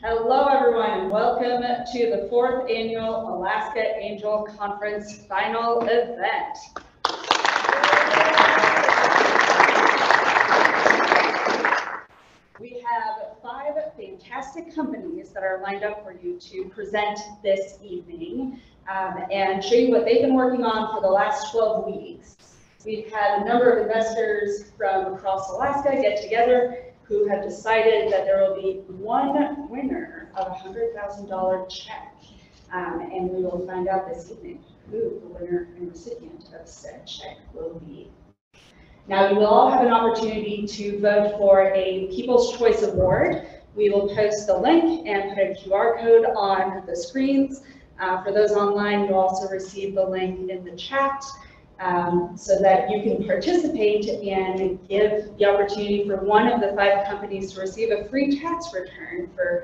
Hello everyone and welcome to the 4th annual Alaska Angel Conference final event. We have 5 fantastic companies that are lined up for you to present this evening and show you what they've been working on for the last 12 weeks. We've had a number of investors from across Alaska get together who have decided that there will be one winner of a $100,000 check. And we will find out this evening who the winner and recipient of said check will be. Now, you will all have an opportunity to vote for a People's Choice Award. We will post the link and put a QR code on the screens. For those online, you'll also receive the link in the chat. So that you can participate and give the opportunity for one of the 5 companies to receive a free tax return for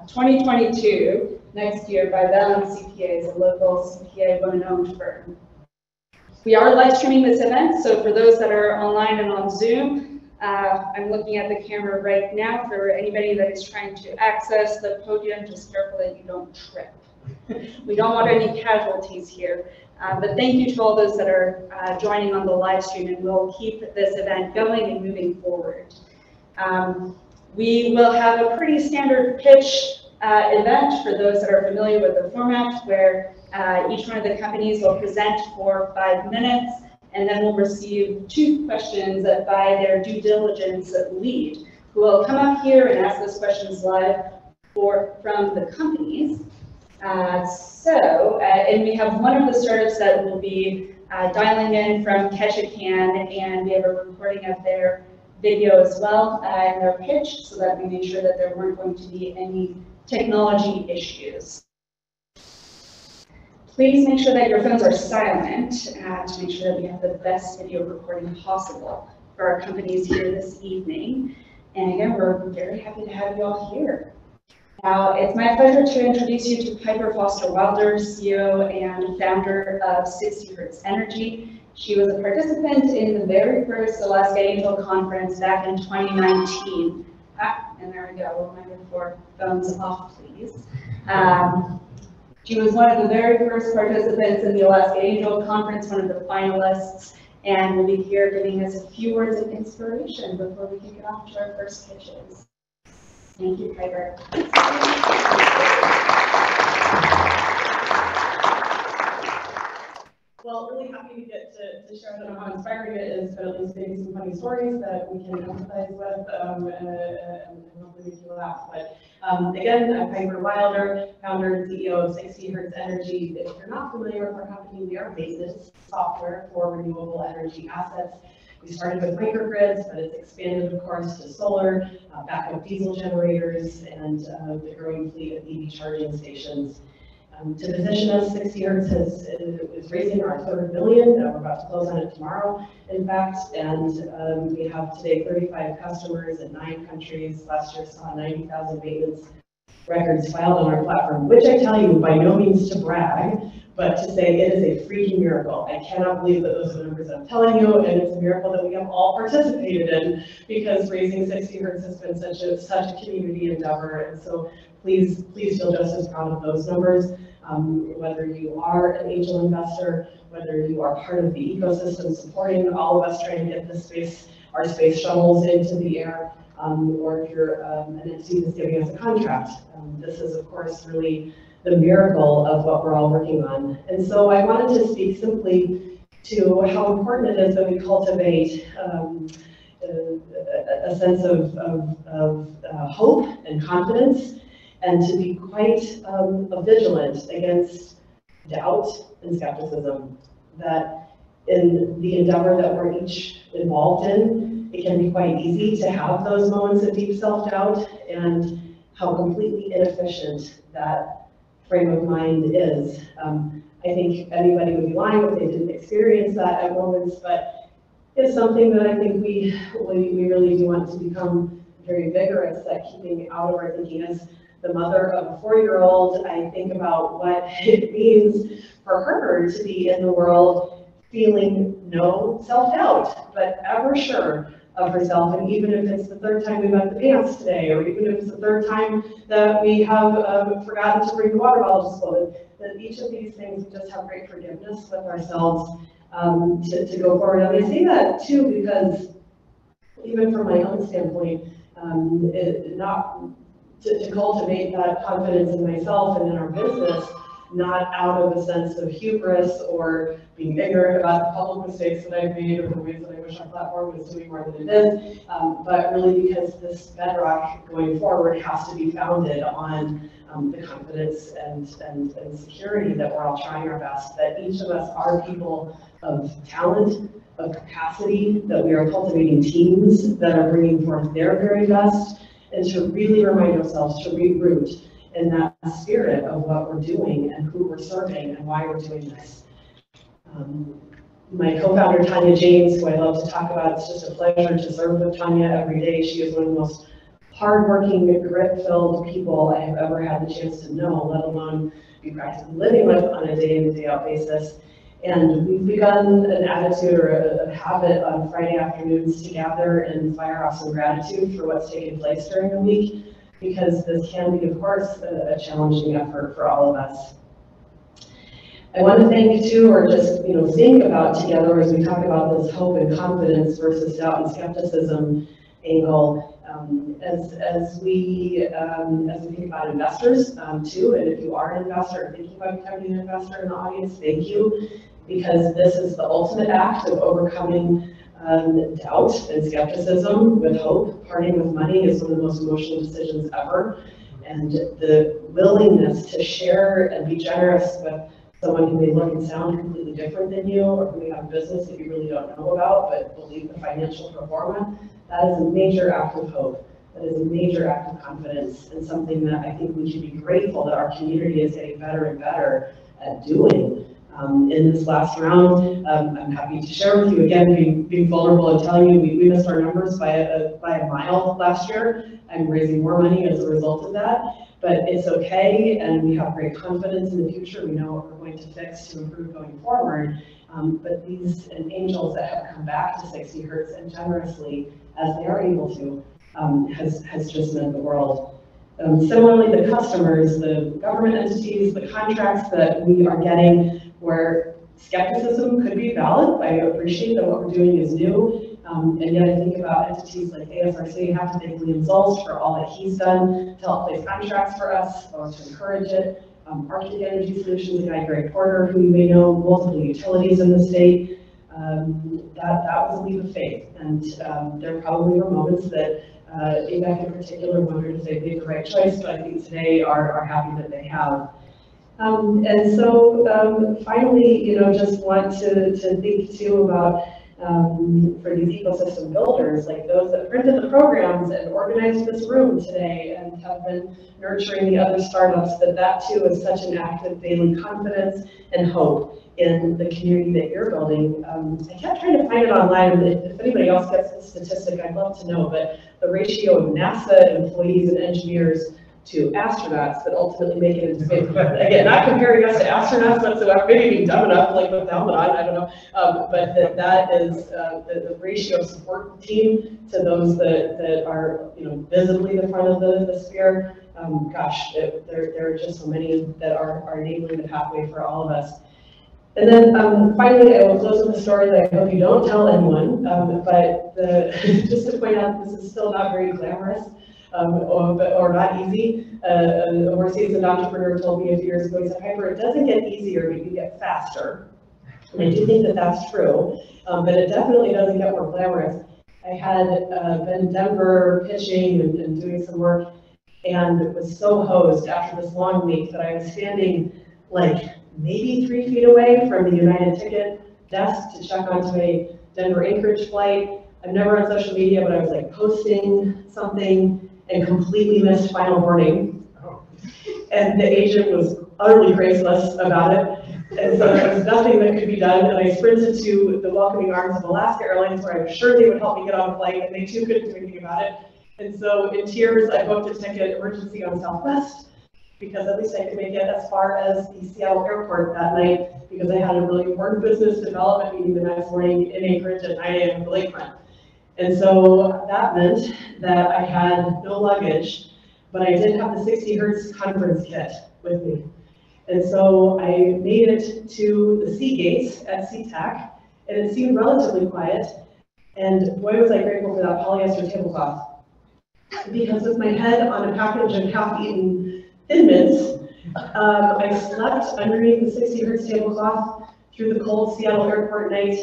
2022 next year by Balance CPAs, a local CPA women-owned firm. We are live streaming this event, so for those that are online and on Zoom, I'm looking at the camera right now. For anybody that is trying to access the podium, just careful that you don't trip. We don't want any casualties here. But thank you to all those that are joining on the live stream, and we'll keep this event going and moving forward. We will have a pretty standard pitch event for those that are familiar with the format, where each one of the companies will present for 5 minutes, and then we'll receive 2 questions by their due diligence lead, who will come up here and ask those questions live from the companies. And we have one of the startups that will be dialing in from Ketchikan, and we have a recording of their video as well and their pitch, so that we make sure that there weren't going to be any technology issues. Please make sure that your phones are silent to make sure that we have the best video recording possible for our companies here this evening. And again, we're very happy to have you all here. Now, it's my pleasure to introduce you to Piper Foster Wilder, CEO and founder of 60 Hertz Energy. She was a participant in the very first Alaska Angel Conference back in 2019. And there we go, reminder for phones off, please. She was one of the very first participants in the Alaska Angel Conference, one of the finalists, and will be here giving us a few words of inspiration before we kick it off to our first pitches. Thank you, Piper. Well, really happy to get to share that how inspiring it is, but at least maybe some funny stories that we can empathize with and hopefully make you laugh. But again, I'm Piper Wilder, founder and CEO of 60 Hertz Energy. If you're not familiar with our company, we are maintenance software for renewable energy assets. We started with microgrids, but it's expanded, of course, to solar, backup diesel generators, and the growing fleet of EV charging stations. To position us, 60 Hertz is raising our $3 billion. We're about to close on it tomorrow, in fact, and we have today 35 customers in 9 countries. Last year saw 90,000 maintenance records filed on our platform, which I tell you, by no means to brag, but to say it is a freaking miracle. I cannot believe that those are the numbers I'm telling you, and it's a miracle that we have all participated in, because raising 60 Hertz has been such a community endeavor. And so please feel just as proud of those numbers. Whether you are an angel investor, whether you are part of the ecosystem supporting all of us trying to get our space shuttles into the air, or if you're an entity that's giving us a contract. This is, of course, really the miracle of what we're all working on. And so I wanted to speak simply to how important it is that we cultivate a sense of hope and confidence, and to be quite vigilant against doubt and skepticism. That in the endeavor that we're each involved in, it can be quite easy to have those moments of deep self-doubt, and how completely inefficient that frame of mind is. I think anybody would be lying if they didn't experience that at moments, but it's something that I think we really do want to become very vigorous at keeping out of our thinking. As the mother of a 4-year-old, I think about what it means for her to be in the world feeling no self-doubt, but ever sure of herself. And even if it's the third time we met the pants today, or even if it's the third time that we have forgotten to bring the water bottle to school, that each of these things we just have great forgiveness with ourselves to go forward. And I say that too because even from my own standpoint, to cultivate that confidence in myself and in our business, not out of a sense of hubris or being ignorant about the public mistakes that I've made or the ways that I wish our platform was doing more than it is, but really because this bedrock going forward has to be founded on the confidence and security that we're all trying our best, that each of us are people of talent, of capacity, that we are cultivating teams that are bringing forth their very best, and to really remind ourselves to reroot in that spirit of what we're doing and who we're serving and why we're doing this. My co-founder, Tanya James, who I love to talk about, it's just a pleasure to serve with Tanya every day. She is one of the most hardworking, grit-filled people I have ever had the chance to know, let alone be practically living with on a day-in, day-out basis. And we've begun an attitude or a habit on Friday afternoons to gather and fire off some gratitude for what's taken place during the week, because this can be, of course, a challenging effort for all of us. I want to thank too, or just think about together as we talk about this hope and confidence versus doubt and skepticism angle. As we think about investors too, and if you are an investor or thinking about becoming an investor in the audience, thank you, because this is the ultimate act of overcoming doubt and skepticism with hope. Parting with money is one of the most emotional decisions ever, and the willingness to share and be generous with someone who may look and sound completely different than you, or who may have a business that you really don't know about but believe the financial performance, that is a major act of hope. That is a major act of confidence, and something that I think we should be grateful that our community is getting better and better at doing. In this last round, I'm happy to share with you again, being vulnerable and telling you we missed our numbers by a mile last year. I'm raising more money as a result of that, but it's okay, and we have great confidence in the future. We know what we're going to fix to improve going forward. But these angels that have come back to 60 Hertz and generously, as they are able to, has just meant the world. Similarly, the customers, the government entities, the contracts that we are getting, where skepticism could be valid. I appreciate that what we're doing is new, and yet I think about entities like ASRC. I have to thank Liam Zolz for all that he's done to help place contracts for us or to encourage it. Arctic Energy Solutions, the guy Greg Porter, who you may know, multiple utilities in the state. That was a leap of faith, and there probably were moments that ABAC in particular wondered if they made the right choice, but I think today are happy that they have. And so finally, just want to think too about for these ecosystem builders, like those that printed the programs and organized this room today and have been nurturing the other startups, that too is such an act of daily confidence and hope in the community that you're building. I kept trying to find it online. If anybody else gets the statistic, I'd love to know, but the ratio of NASA employees and engineers to astronauts that ultimately make it into space. Again, not comparing us to astronauts whatsoever, maybe being dumb enough, like with the helmet on, I don't know. But that is the ratio of support team to those that are visibly the front of the sphere. Gosh, there are just so many that are enabling the pathway for all of us. And then finally, I will close with a story that I hope you don't tell anyone, but just to point out, this is still not very glamorous. Or not easy. A more seasoned entrepreneur told me a few years ago, he said, Piper, it doesn't get easier, but you get faster. And I do think that that's true, but it definitely doesn't get more glamorous. I had been in Denver pitching and doing some work, and was so hosed after this long week that I was standing like maybe 3 feet away from the United Ticket desk to check onto a Denver Anchorage flight. I'm never on social media, but I was like posting something and completely missed final boarding. And the agent was utterly graceless about it. And so there was nothing that could be done. And I sprinted to the welcoming arms of Alaska Airlines, where I was sure they would help me get on a flight, and they too couldn't do anything about it. And so in tears, I booked a ticket emergency on Southwest, because at least I could make it as far as the Seattle airport that night, because I had a really important business development meeting the next morning in Anchorage at 9 a.m. the lakefront. And so that meant that I had no luggage, but I did have the 60 Hertz conference kit with me. And so I made it to the sea gates at SeaTac, and it seemed relatively quiet. And boy, was I grateful for that polyester tablecloth. Because with my head on a package of half-eaten Thin Mints, I slept underneath the 60 Hertz tablecloth through the cold Seattle airport night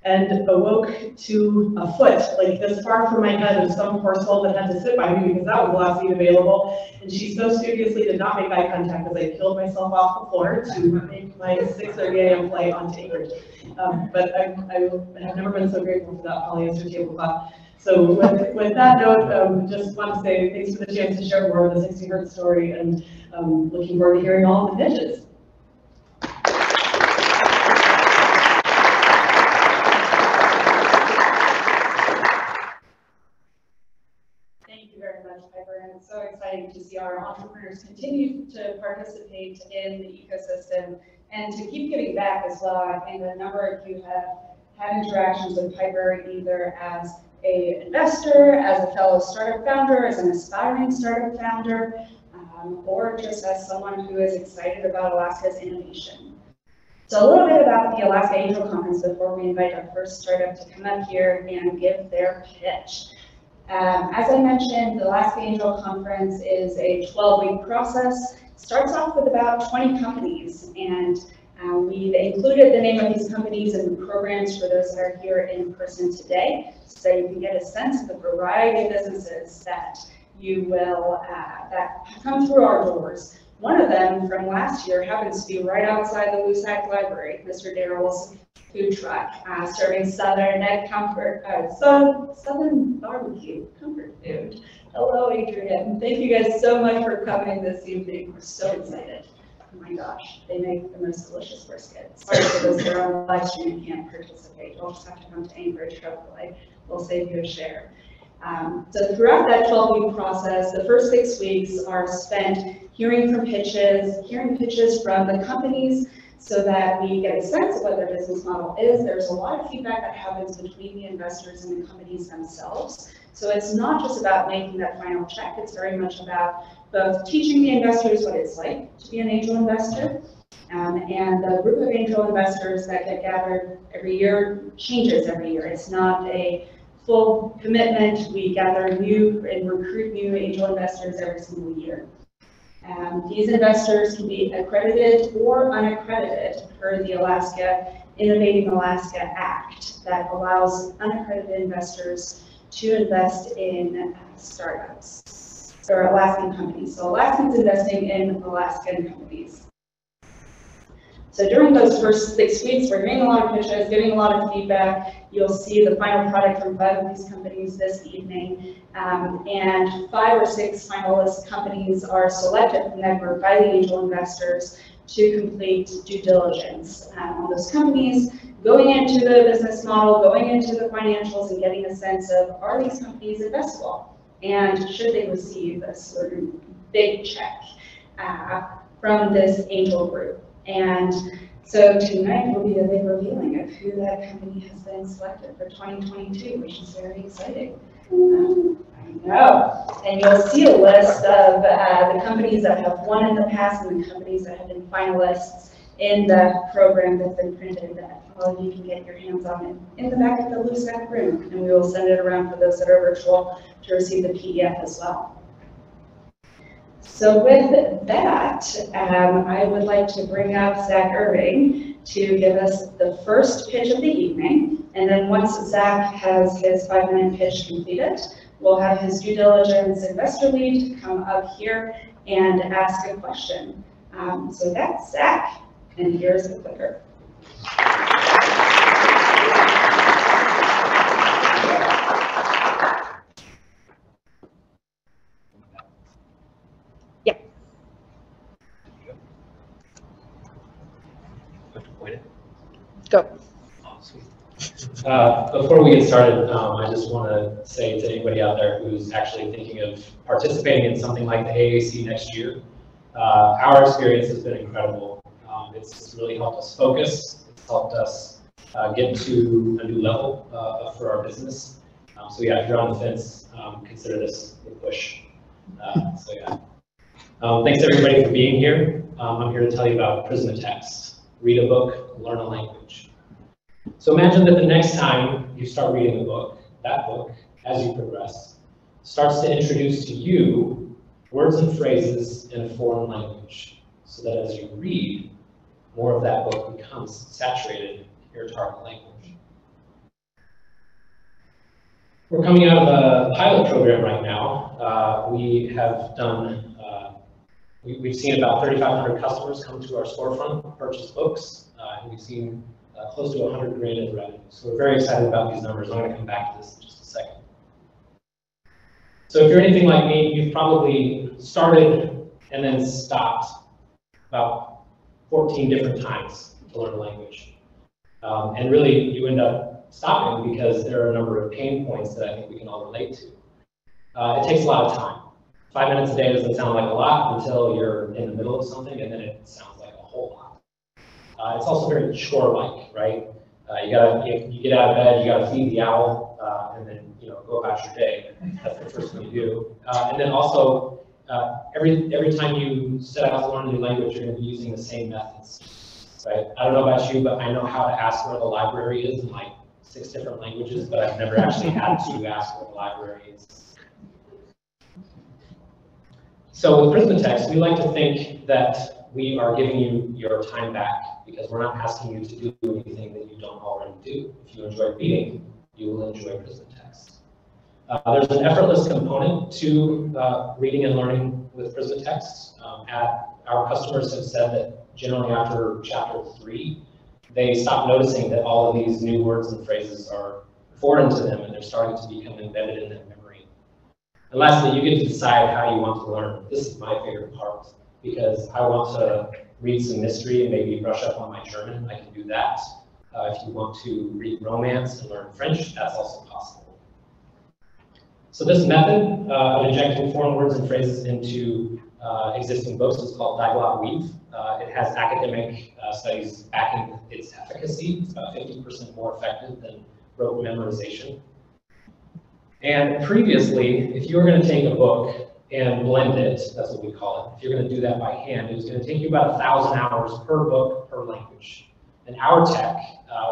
and awoke to a foot, like this far from my head, of some poor soul that had to sit by me because that was the last seat available. And she so studiously did not make eye contact as I peeled myself off the floor to make my 6:30 a.m. flight onto Anchorage. But I have never been so grateful for that polyester tablecloth. So with that note, just want to say thanks for the chance to share more of the 60 Hertz story, and looking forward to hearing all of the pitches. Thank you very much, Piper, and it's so exciting to see our entrepreneurs continue to participate in the ecosystem and to keep giving back as well. I think a number of you have had interactions with Piper either as an investor, as a fellow startup founder, as an aspiring startup founder, or just as someone who is excited about Alaska's innovation. So a little bit about the Alaska Angel Conference before we invite our first startup to come up here and give their pitch. As I mentioned, the Alaska Angel Conference is a 12-week process. It starts off with about 20 companies, and we've included the name of these companies in the programs for those that are here in person today, so you can get a sense of the variety of businesses that you will that come through our doors. One of them from last year happens to be right outside the Lusac Library, Mr. Darrell's food truck, serving Southern barbecue comfort food. Hello, Adrian. Thank you guys so much for coming this evening. We're so excited. Oh my gosh, they make the most delicious brisket. Sorry for those that are on the live stream and can't participate. You'll just have to come to Anchorage, hopefully. We'll save you a share. So throughout that 12-week process, the first 6 weeks are spent hearing pitches from the companies so that we get a sense of what their business model is. There's a lot of feedback that happens between the investors and the companies themselves. So it's not just about making that final check, it's very much about both teaching the investors what it's like to be an angel investor, and the group of angel investors that get gathered every year changes every year. It's not a full commitment. We gather new and recruit new angel investors every single year. These investors can be accredited or unaccredited per the Alaska Innovating Alaska Act that allows unaccredited investors to invest in startups or Alaskan companies. So Alaskans investing in Alaskan companies. So during those first 6 weeks, we're hearing a lot of pitches, getting a lot of feedback. You'll see the final product from 5 of these companies this evening. And 5 or 6 finalist companies are selected from that group by the angel investors to complete due diligence on those companies, going into the business model, going into the financials, and getting a sense of, are these companies investable? And should they receive a certain big check from this angel group? And so tonight will be a big revealing of who that company has been selected for 2022, which is very exciting. I know. And you'll see a list of the companies that have won in the past and the companies that have been finalists in the program that's been printed that all of you can get your hands on it in the back of the Lusac room. And we will send it around for those that are virtual to receive the PDF as well. So with that, I would like to bring up Zach Irving to give us the first pitch of the evening. And then once Zach has his 5-minute pitch completed, we'll have his due diligence investor lead come up here and ask a question. So that's Zach, and here's the clicker. Go. Oh, sweet. Before we get started, I just want to say to anybody out there who's actually thinking of participating in something like the AAC next year, our experience has been incredible. It's really helped us focus. It's helped us get to a new level for our business. So yeah, if you're on the fence, consider this a push. So yeah. Thanks everybody for being here. I'm here to tell you about Prismatext. Read a book, learn a language. So imagine that the next time you start reading a book, that book, as you progress, starts to introduce to you words and phrases in a foreign language, so that as you read, more of that book becomes saturated in your target language. We're coming out of a pilot program right now. We have done, we've seen about 3,500 customers come to our storefront, purchase books, and we've seen close to 100 grand in revenue. So we're very excited about these numbers. I'm going to come back to this in just a second. So if you're anything like me, you've probably started and then stopped about 14 different times to learn a language. And really, you end up stopping because there are a number of pain points that I think we can all relate to. It takes a lot of time. 5 minutes a day doesn't sound like a lot until you're in the middle of something, and then it sounds like a whole lot. It's also very chore-like, right? You get out of bed, you gotta feed the owl, and then go about your day. That's the first thing you do. And then also, every time you set out to learn a new language, you're going to be using the same methods, right? I don't know about you, but I know how to ask where the library is in like 6 different languages, but I've never actually had to ask where the library is. So with Prismatext, we like to think that we are giving you your time back because we're not asking you to do anything that you don't already do. If you enjoy reading, you will enjoy Prismatext. There's an effortless component to reading and learning with Prismatext. Our customers have said that generally after chapter 3, they stop noticing that all of these new words and phrases are foreign to them and they're starting to become embedded in their memory. And lastly, you get to decide how you want to learn. This is my favorite part because I want to read some mystery and maybe brush up on my German. I can do that. If you want to read romance and learn French, that's also possible. So this method of injecting foreign words and phrases into existing books is called dialogue weave. It has academic studies backing its efficacy. It's about 50% more effective than rote memorization. And previously, if you were going to take a book and blend it, that's what we call it. If you're going to do that by hand, it was going to take you about 1,000 hours per book per language. In our tech,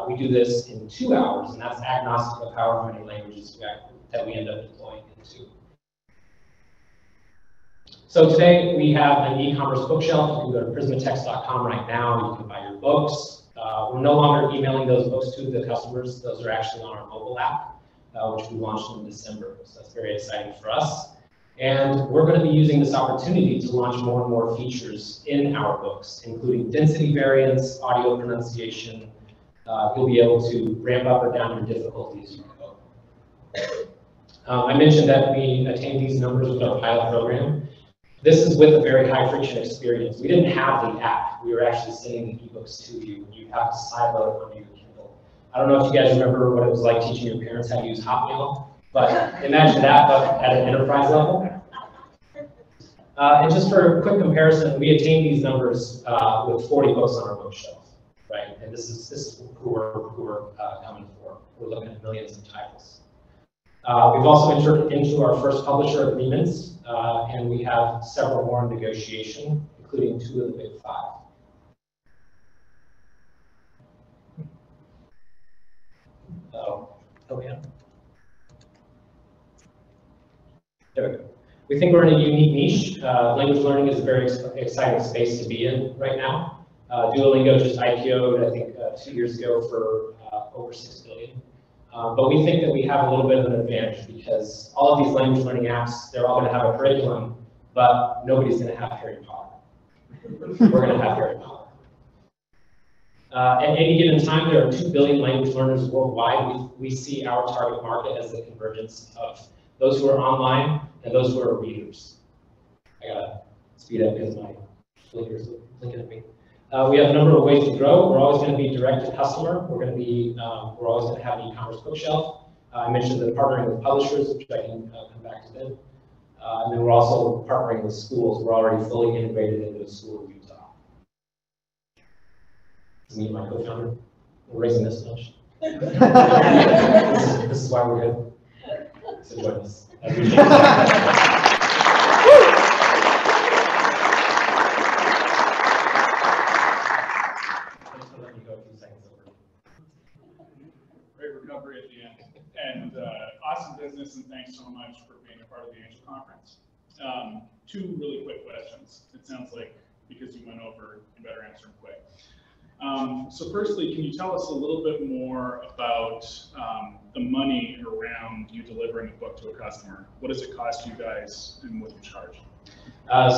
we do this in 2 hours, and that's agnostic of however many languages that we end up deploying into. So today we have an e-commerce bookshelf. You can go to prismatext.com right now. You can buy your books. We're no longer emailing those books to the customers. Those are actually on our mobile app, which we launched in December. So that's very exciting for us. And we're going to be using this opportunity to launch more and more features in our books, including density variants, audio pronunciation. You'll be able to ramp up or down your difficulty as you go. I mentioned that we attained these numbers with our pilot program. This is with a very high friction experience. We didn't have the app. We were actually sending the ebooks to you. You have to sideload it onto your Kindle. I don't know if you guys remember what it was like teaching your parents how to use Hotmail, but imagine that, but at an enterprise level. And just for a quick comparison, we attained these numbers with 40 books on our bookshelf, right? And this is who we're coming for. We're looking at millions of titles. We've also entered into our first publisher agreements, and we have several more in negotiation, including 2 of the big 5. Oh yeah. There we go. We think we're in a unique niche. Language learning is a very exciting space to be in right now. Duolingo just IPO'd, I think, 2 years ago for over $6 billion. But we think that we have a little bit of an advantage because all of these language learning apps, they're all going to have a curriculum, but nobody's going to have Harry Potter. We're going to have Harry Potter. At any given time, there are 2 billion language learners worldwide. We see our target market as the convergence of those who are online and those who are readers. I gotta speed up because my blinker's blinking at me. We have a number of ways to grow. We're always going to be direct to customer. We're always going to have an e-commerce bookshelf. I mentioned the partnering with publishers, which I can come back to them. And then we're also partnering with schools. We're already fully integrated into a school in Utah. This is me and my co-founder. We're raising this much. This is why we're good. So join us. I appreciate it. Great recovery at the end. And awesome business, and thanks so much for being a part of the Angel Conference. Two really quick questions. It sounds like because you went over, you better answer them quick. So firstly, can you tell us a little bit more about the money around you delivering a book to a customer? What does it cost you guys, and what do you charge?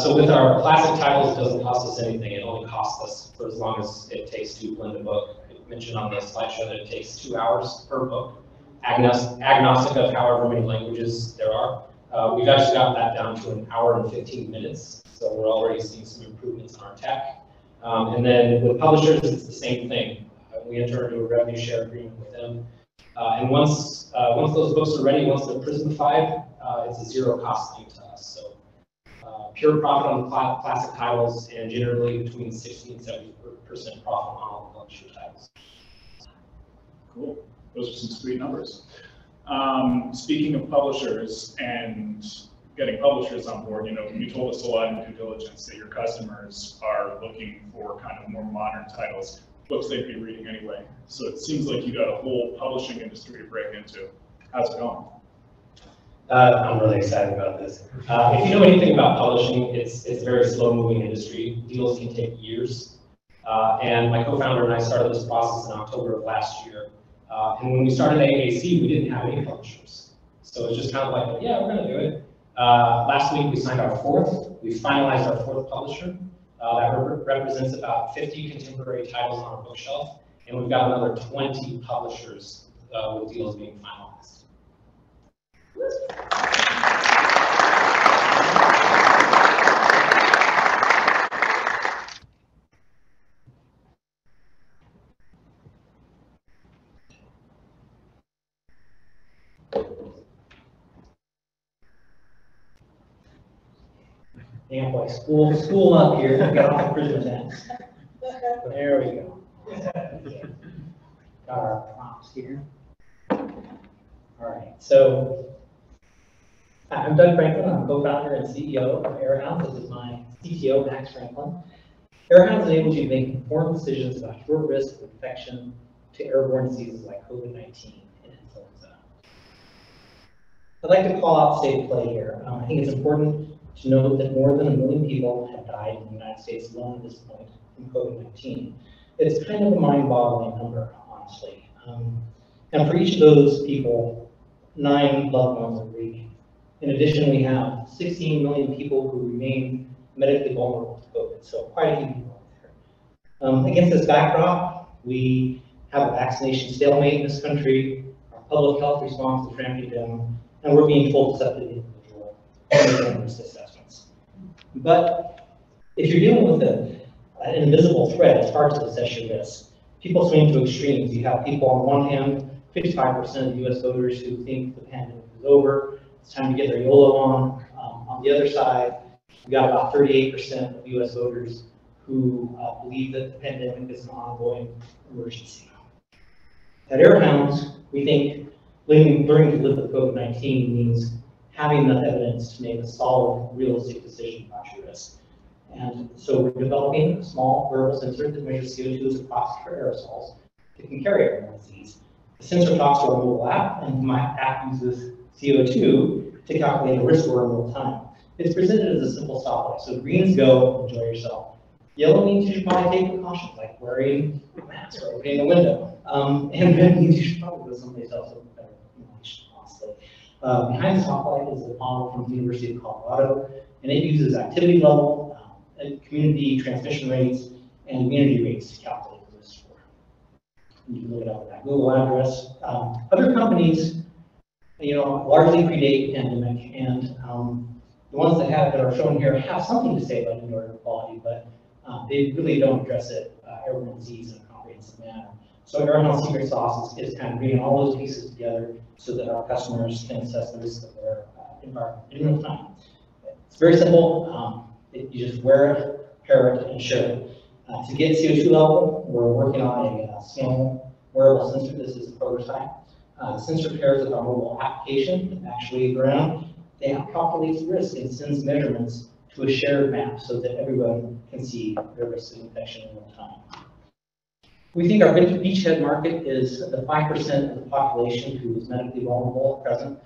So with our classic titles, it doesn't cost us anything. It only costs us for as long as it takes to blend a book. I mentioned on the slideshow that it takes 2 hours per book, agnostic of however many languages there are. We've actually got that down to 1 hour and 15 minutes. So we're already seeing some improvements in our tech. And then with publishers, it's the same thing. We enter into a revenue share agreement with them. And once those books are ready, once they're Prismified, it's a zero cost thing to us. So pure profit on the classic titles, and generally between 60 and 70% profit on all the publisher titles. Cool. Those are some sweet numbers. Speaking of publishers and getting publishers on board, you told us a lot in due diligence that your customers are looking for kind of more modern titles, books they'd be reading anyway. So it seems like you got a whole publishing industry to break into. How's it going? I'm really excited about this. If you know anything about publishing, it's a very slow-moving industry. Deals can take years. And my co-founder and I started this process in October of last year. And when we started AAC, we didn't have any publishers. So it's just kind of like, yeah, we're going to do it. Last week, we signed our 4th. We finalized our 4th publisher. That represents about 50 contemporary titles on our bookshelf. And we've got another 20 publishers with deals being finalized. Damn boy, school up here. Get off the Prismatex. There we go. Got our prompts here. All right, so I'm Doug Franklin. I'm co-founder and CEO of Airhounds. This is my CTO, Max Franklin. Airhounds enables you to make informed decisions about your risk of infection to airborne diseases like COVID-19 and influenza. I'd like to call out state of play here. I think it's important to note that more than 1 million people have died in the United States alone at this point from COVID-19. It's kind of a mind-boggling number, honestly. And for each of those people, 9 loved ones are grieving. In addition, we have 16 million people who remain medically vulnerable to COVID, so quite a few people out there. Against this backdrop, we have a vaccination stalemate in this country, our public health response is ramping down, and we're being told to accept the individual risk assessments. But if you're dealing with an invisible threat, it's hard to assess your risk. People swing to extremes. You have people on one hand, 55% of US voters who think the pandemic is over, it's time to get their YOLO on. On the other side, we got about 38% of US voters who believe that the pandemic is an ongoing emergency. At Airhounds, we think learning to live with COVID-19 means having enough evidence to make a solid, realistic decision about your risk. And so we're developing a small wearable sensor that measures CO2 as a proxy for aerosols that can carry airborne disease. The sensor talks to our mobile app, and my app uses CO2 to calculate the risk score in real time. It's presented as a simple stoplight. So green is go, enjoy yourself. Yellow means you should probably take precautions, like wearing a mask or opening a window. And red means you should probably go someplace else with better information, honestly. Behind the stoplight is a model from the University of Colorado, and it uses activity level, community transmission rates, and immunity rates to calculate the risk score. You can look it up with that Google address. Other companies, largely predate the pandemic, and the ones that are shown here have something to say about indoor air quality, but they really don't address it, airborne disease, in a comprehensive manner. So Airhounds' secret sauce is kind of bringing all those pieces together so that our customers can assess the risk of their environment in real time. It's very simple. You just wear it, pair it, and share it. To get CO2 level, we're working on a small wearable sensor. This is a prototype. Sensor pairs with our mobile application and actually ground. The app calculates risk and sends measurements to a shared map so that everyone can see their risk of infection in real time. We think our beachhead market is the 5% of the population who is medically vulnerable at present.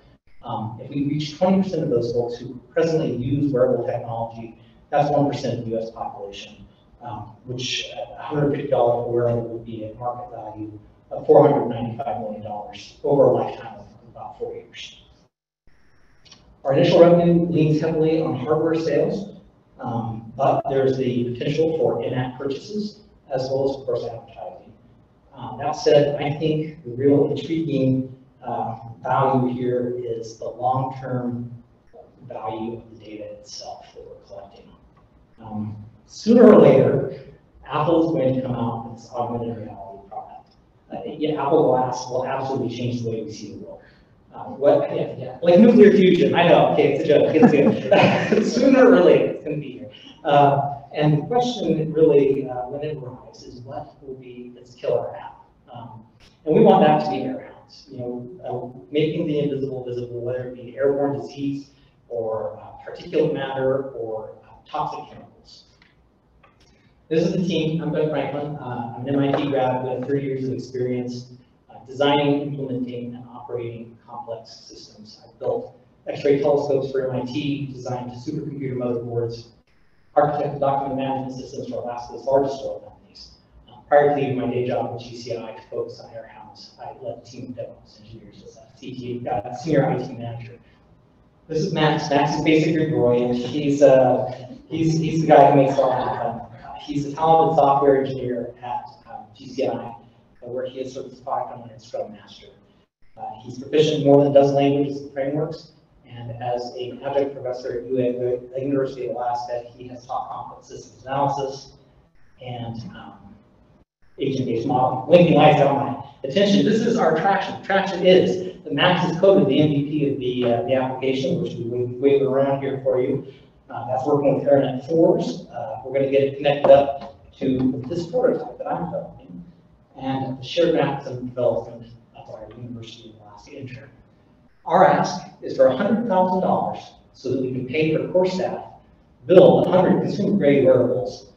If we reach 20% of those folks who presently use wearable technology, that's 1% of the US population, which at $150 per wearable would be a market value of $495 million over a lifetime of about 4 years. Our initial revenue leans heavily on hardware sales, but there's the potential for in-app purchases as well as, of course, advertising. That said, I think the real intriguing value here is the long-term value of the data itself that we're collecting. Sooner or later, Apple is going to come out with this augmented reality product. Apple Glass will absolutely change the way we see the world. Like nuclear fusion, I know, okay, it's a joke, it's good. Sooner or later, it's going to be here. And the question really, when it arrives, is what will be its killer app? And we want that to be Airhounds, making the invisible visible, whether it be airborne disease or particulate matter or toxic chemicals. This is the team. I'm Ben Franklin. I'm an MIT grad with 30 years of experience designing, implementing, and operating complex systems. I've built X-ray telescopes for MIT, designed supercomputer motherboards, architected document management systems for Alaska's largest oil companies. Prior to leaving my day job at GCI to focus on Airhounds, I led a team of DevOps engineers as a CTO, senior IT manager. This is Max. Max is basically brilliant. He's the guy who makes it all happen. He's a talented software engineer at GCI, where he has served as product owner and Scrum Master. He's proficient in more than a dozen languages and frameworks, and as an adjunct professor at the University of Alaska, he has taught complex systems analysis and agent-based modeling. Blinking lights got my attention. This is our traction. Traction is the Max has coded the MVP of the application, which we wave around here for you. That's working with Internet 4s. We're going to get it connected up to this prototype that I'm developing, and the shared maps and development of our University of Alaska intern. Our ask is for $100,000 so that we can pay for core staff, build 100 consumer-grade wearables,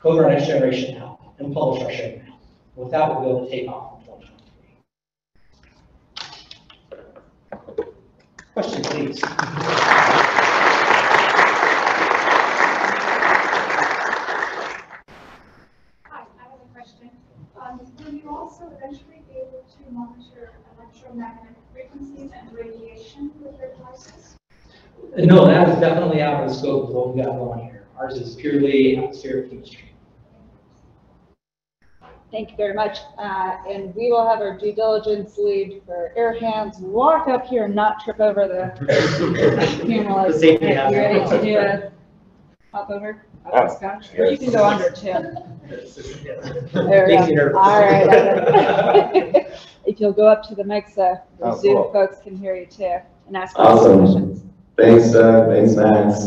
code our next generation app, and publish our shared map. With that, we'll be able to take off in 2023. Question, please. Will you also eventually be able to monitor electromagnetic frequencies and radiation with your devices? No, that is definitely out of the scope of what we got going here. Ours is purely atmospheric chemistry. Thank you very much. And we will have our due diligence lead for Airhounds walk up here and not trip over the camera. The safety You hazard. ready to do a hop over? Scotch? Or you can go under too. There we go. All right. If you'll go up to the mic so the Zoom cool. folks can hear you too and ask Awesome. questions. Thanks, Doug. Thanks, Max.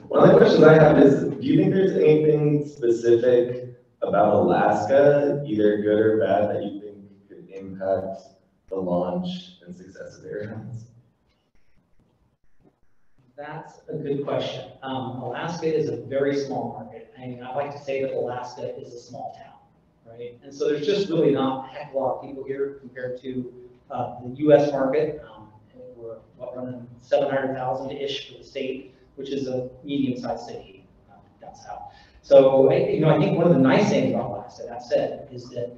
One of the questions I have is, do you think there's anything specific about Alaska, either good or bad, that you think could impact the launch and success of Airhounds? That's a good question. Alaska is a very small market. I mean, I like to say that Alaska is a small town, right? And so there's just really not a heck of a lot of people here compared to the U.S. market. We're running 700,000-ish for the state, which is a medium-sized city down south. So I think one of the nice things about Alaska, that said, is that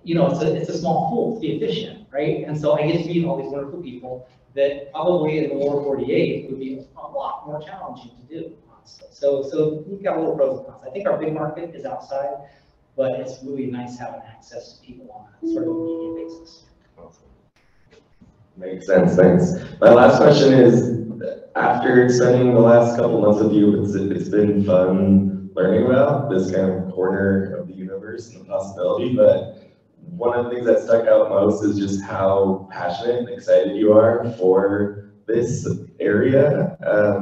it's a small pool to be efficient, right? And so I get to meet all these wonderful people that probably in the lower 48 would be a lot more challenging to do, honestly. So we've got a little pros and cons. I think our big market is outside, but it's really nice having access to people on a sort of immediate basis. Awesome. Makes sense, thanks. My last question is, after spending the last couple months with you, it's been fun learning about this kind of corner of the universe and the possibility, but one of the things that stuck out most is just how passionate and excited you are for this area.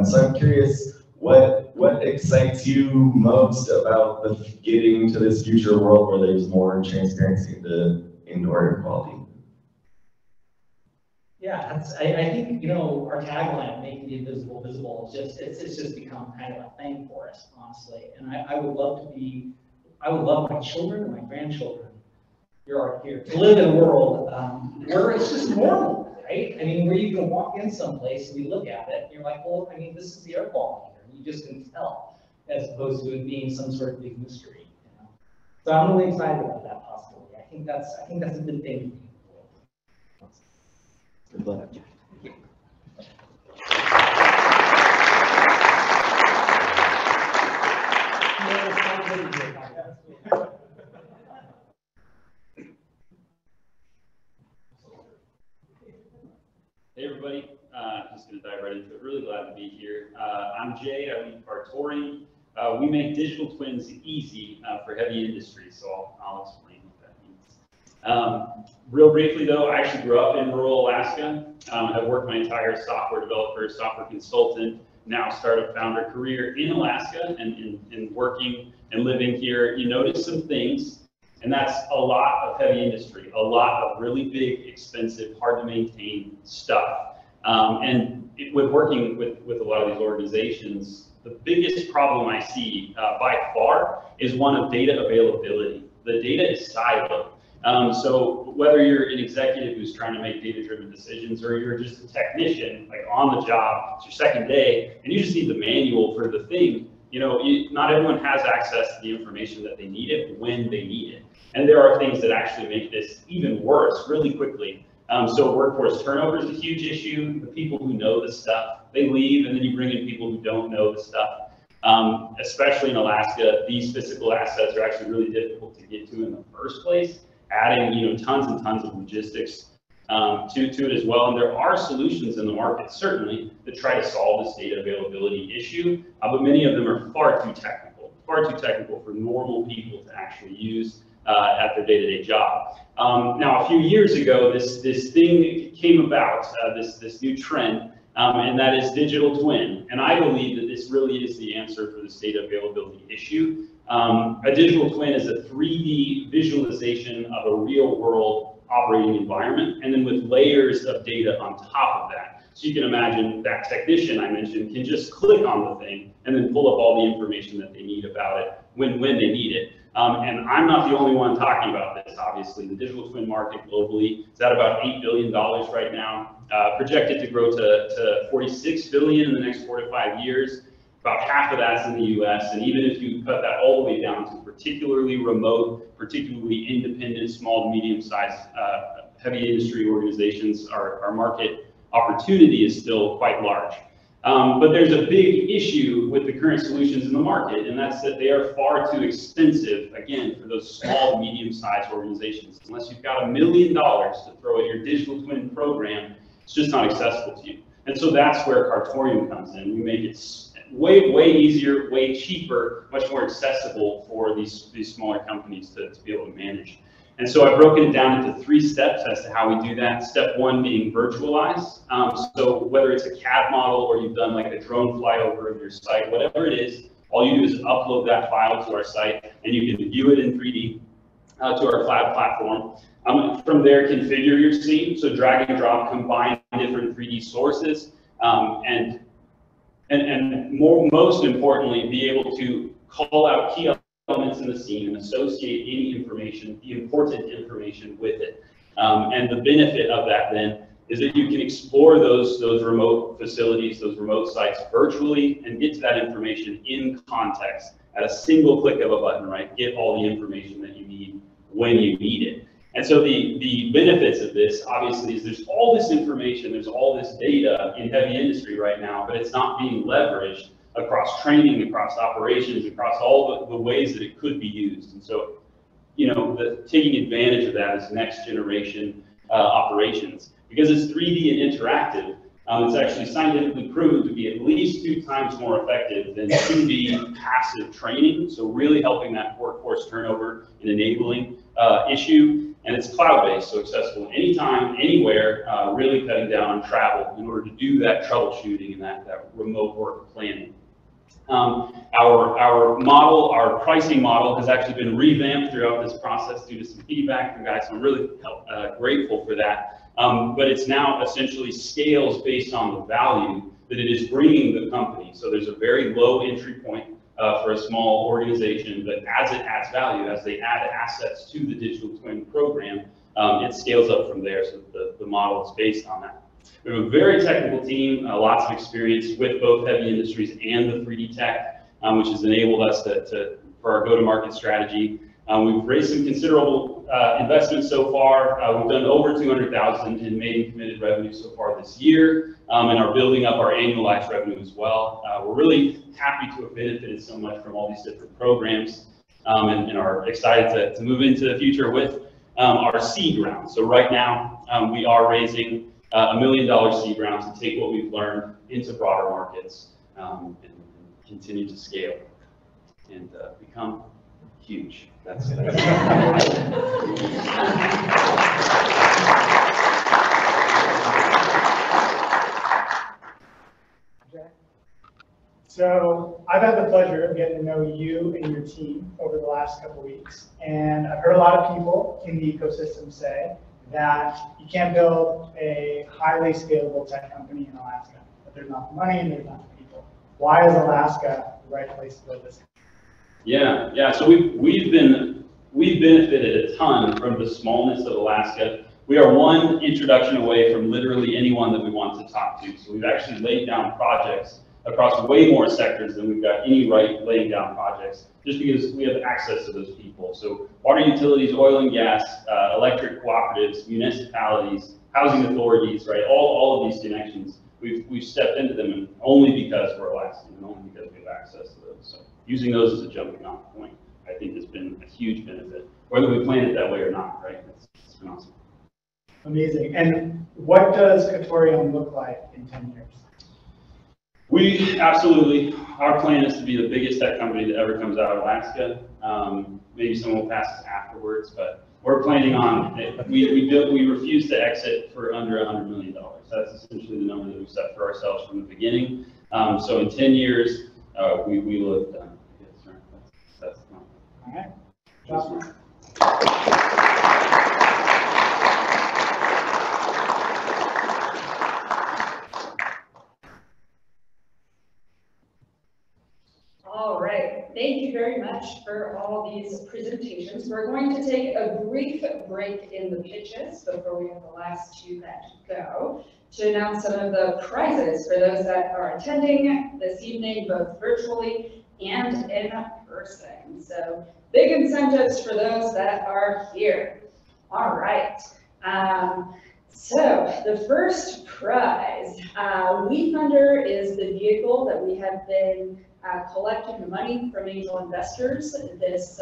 So I'm curious, what excites you most about getting to this future world where there's more transparency into indoor air quality? Yeah, I think, you know, our tagline, making the invisible visible, is just, it's just become kind of a thing for us, honestly. And I would love my children and my grandchildren, you're here, to live in a world where it's just normal, right? I mean, where you can walk in someplace and you look at it, and you're like, well, I mean, this is the air quality here, and you just can tell, as opposed to it being some sort of big mystery, you know? So I'm really excited about that possibility. I think that's a good thing. Good luck. Hey everybody, just going to dive right into it. Really glad to be here. I'm Jay, I lead Kartorium. We make digital twins easy for heavy industry, so I'll explain what that means. Real briefly though, I actually grew up in rural Alaska. I've worked my entire software developer, software consultant, now startup founder career in Alaska, and in working and living here. You notice some things, and that's a lot of heavy industry, a lot of really big, expensive, hard to maintain stuff. With working with a lot of these organizations, the biggest problem I see by far is one of data availability. The data is siloed. So whether you're an executive who's trying to make data-driven decisions, or you're just a technician, like on the job, it's your second day, and you just need the manual for the thing, you know, not everyone has access to the information that they need it when they need it. And there are things that actually make this even worse really quickly. So workforce turnover is a huge issue. The people who know the stuff, they leave, and then you bring in people who don't know the stuff. Especially in Alaska, these physical assets are actually really difficult to get to in the first place, adding, you know, tons and tons of logistics to it as well. And there are solutions in the market, certainly, that try to solve this data availability issue, but many of them are far too technical for normal people to actually use at their day-to-day job. Now, a few years ago, this thing came about, this new trend, and that is digital twin. And I believe that this really is the answer for this data availability issue. A digital twin is a 3D visualization of a real-world operating environment, and then with layers of data on top of that. So you can imagine that technician I mentioned can just click on the thing and then pull up all the information that they need about it when they need it. And I'm not the only one talking about this, obviously. The digital twin market globally is at about $8 billion right now, projected to grow to $46 billion in the next 4 to 5 years. About half of that's in the US, and even if you cut that all the way down to particularly remote, particularly independent, small to medium-sized heavy industry organizations, our market opportunity is still quite large. But there's a big issue with the current solutions in the market, and that's that they are far too expensive, again, for those small to medium-sized organizations. Unless you've got $1 million to throw at your digital twin program, it's just not accessible to you. And so that's where Kartorium comes in. We make it way easier, way cheaper, much more accessible for these smaller companies to be able to manage. And so I've broken it down into 3 steps as to how we do that. Step 1 being virtualize. So whether it's a CAD model or you've done like a drone flyover of your site, whatever it is, all you do is upload that file to our site, and you can view it in 3D to our cloud platform. From there, configure your scene. So drag and drop, combine different 3D sources, and most importantly, be able to call out key elements in the scene and associate any information, the important information, with it. And the benefit of that then is that you can explore those remote facilities, those remote sites virtually, and get to that information in context at a single click of a button, right? Get all the information that you need when you need it. And so the benefits of this, obviously, is there's all this information, there's all this data in heavy industry right now, but it's not being leveraged across training, across operations, across all the ways that it could be used. And so, you know, taking advantage of that is next generation operations. Because it's 3D and interactive, it's actually scientifically proven to be at least 2 times more effective than 2D passive training. So really helping that workforce turnover and enabling issue. And it's cloud-based, so accessible anytime, anywhere, really cutting down on travel in order to do that troubleshooting and that remote work planning. Our model, our pricing model, has actually been revamped throughout this process due to some feedback from guys, so I'm really grateful for that. but it's now essentially scales based on the value that it is bringing the company. So there's a very low entry point for a small organization, but as it adds value, as they add assets to the digital twin program, it scales up from there. So the model is based on that. We have a very technical team, lots of experience with both heavy industries and the 3D tech, which has enabled us for our go-to-market strategy. We've raised some considerable investments so far. We've done over 200,000 in made and committed revenue so far this year, and are building up our annualized revenue as well. We're really happy to have benefited so much from all these different programs, and are excited to move into the future with our seed round. So right now, we are raising $1 million seed round to take what we've learned into broader markets, and continue to scale and become huge. That's So I've had the pleasure of getting to know you and your team over the last couple of weeks, and I've heard a lot of people in the ecosystem say that you can't build a highly scalable tech company in Alaska, that there's not the money and there's not the people. Why is Alaska the right place to build this? Yeah. So we've benefited a ton from the smallness of Alaska. We are one introduction away from literally anyone that we want to talk to. So we've actually laid down projects across way more sectors than we've got any right laying down projects, just because we have access to those people. So water utilities, oil and gas, electric cooperatives, municipalities, housing authorities, right? All of these connections, we've stepped into them, and only because we're Alaskan and only because we have access to those. So using those as a jumping off point, I think, has been a huge benefit, whether we planned it that way or not, right? It's been awesome. Amazing. And what does Kartorium look like in 10 years? We absolutely, our plan is to be the biggest tech company that ever comes out of Alaska. Maybe someone will pass us afterwards, but we're planning on it. We refuse to exit for under $100 million. That's essentially the number that we've set for ourselves from the beginning. So in 10 years, we will have done. Yes, sir. That's the plan. All right. Jocelyn. All right, thank you very much for all these presentations. We're going to take a brief break in the pitches before we have the last two that go to announce some of the prizes for those that are attending this evening, both virtually and in person. So big incentives for those that are here. All right. So the first prize, WeFunder is the vehicle that we have been collecting the money from angel investors this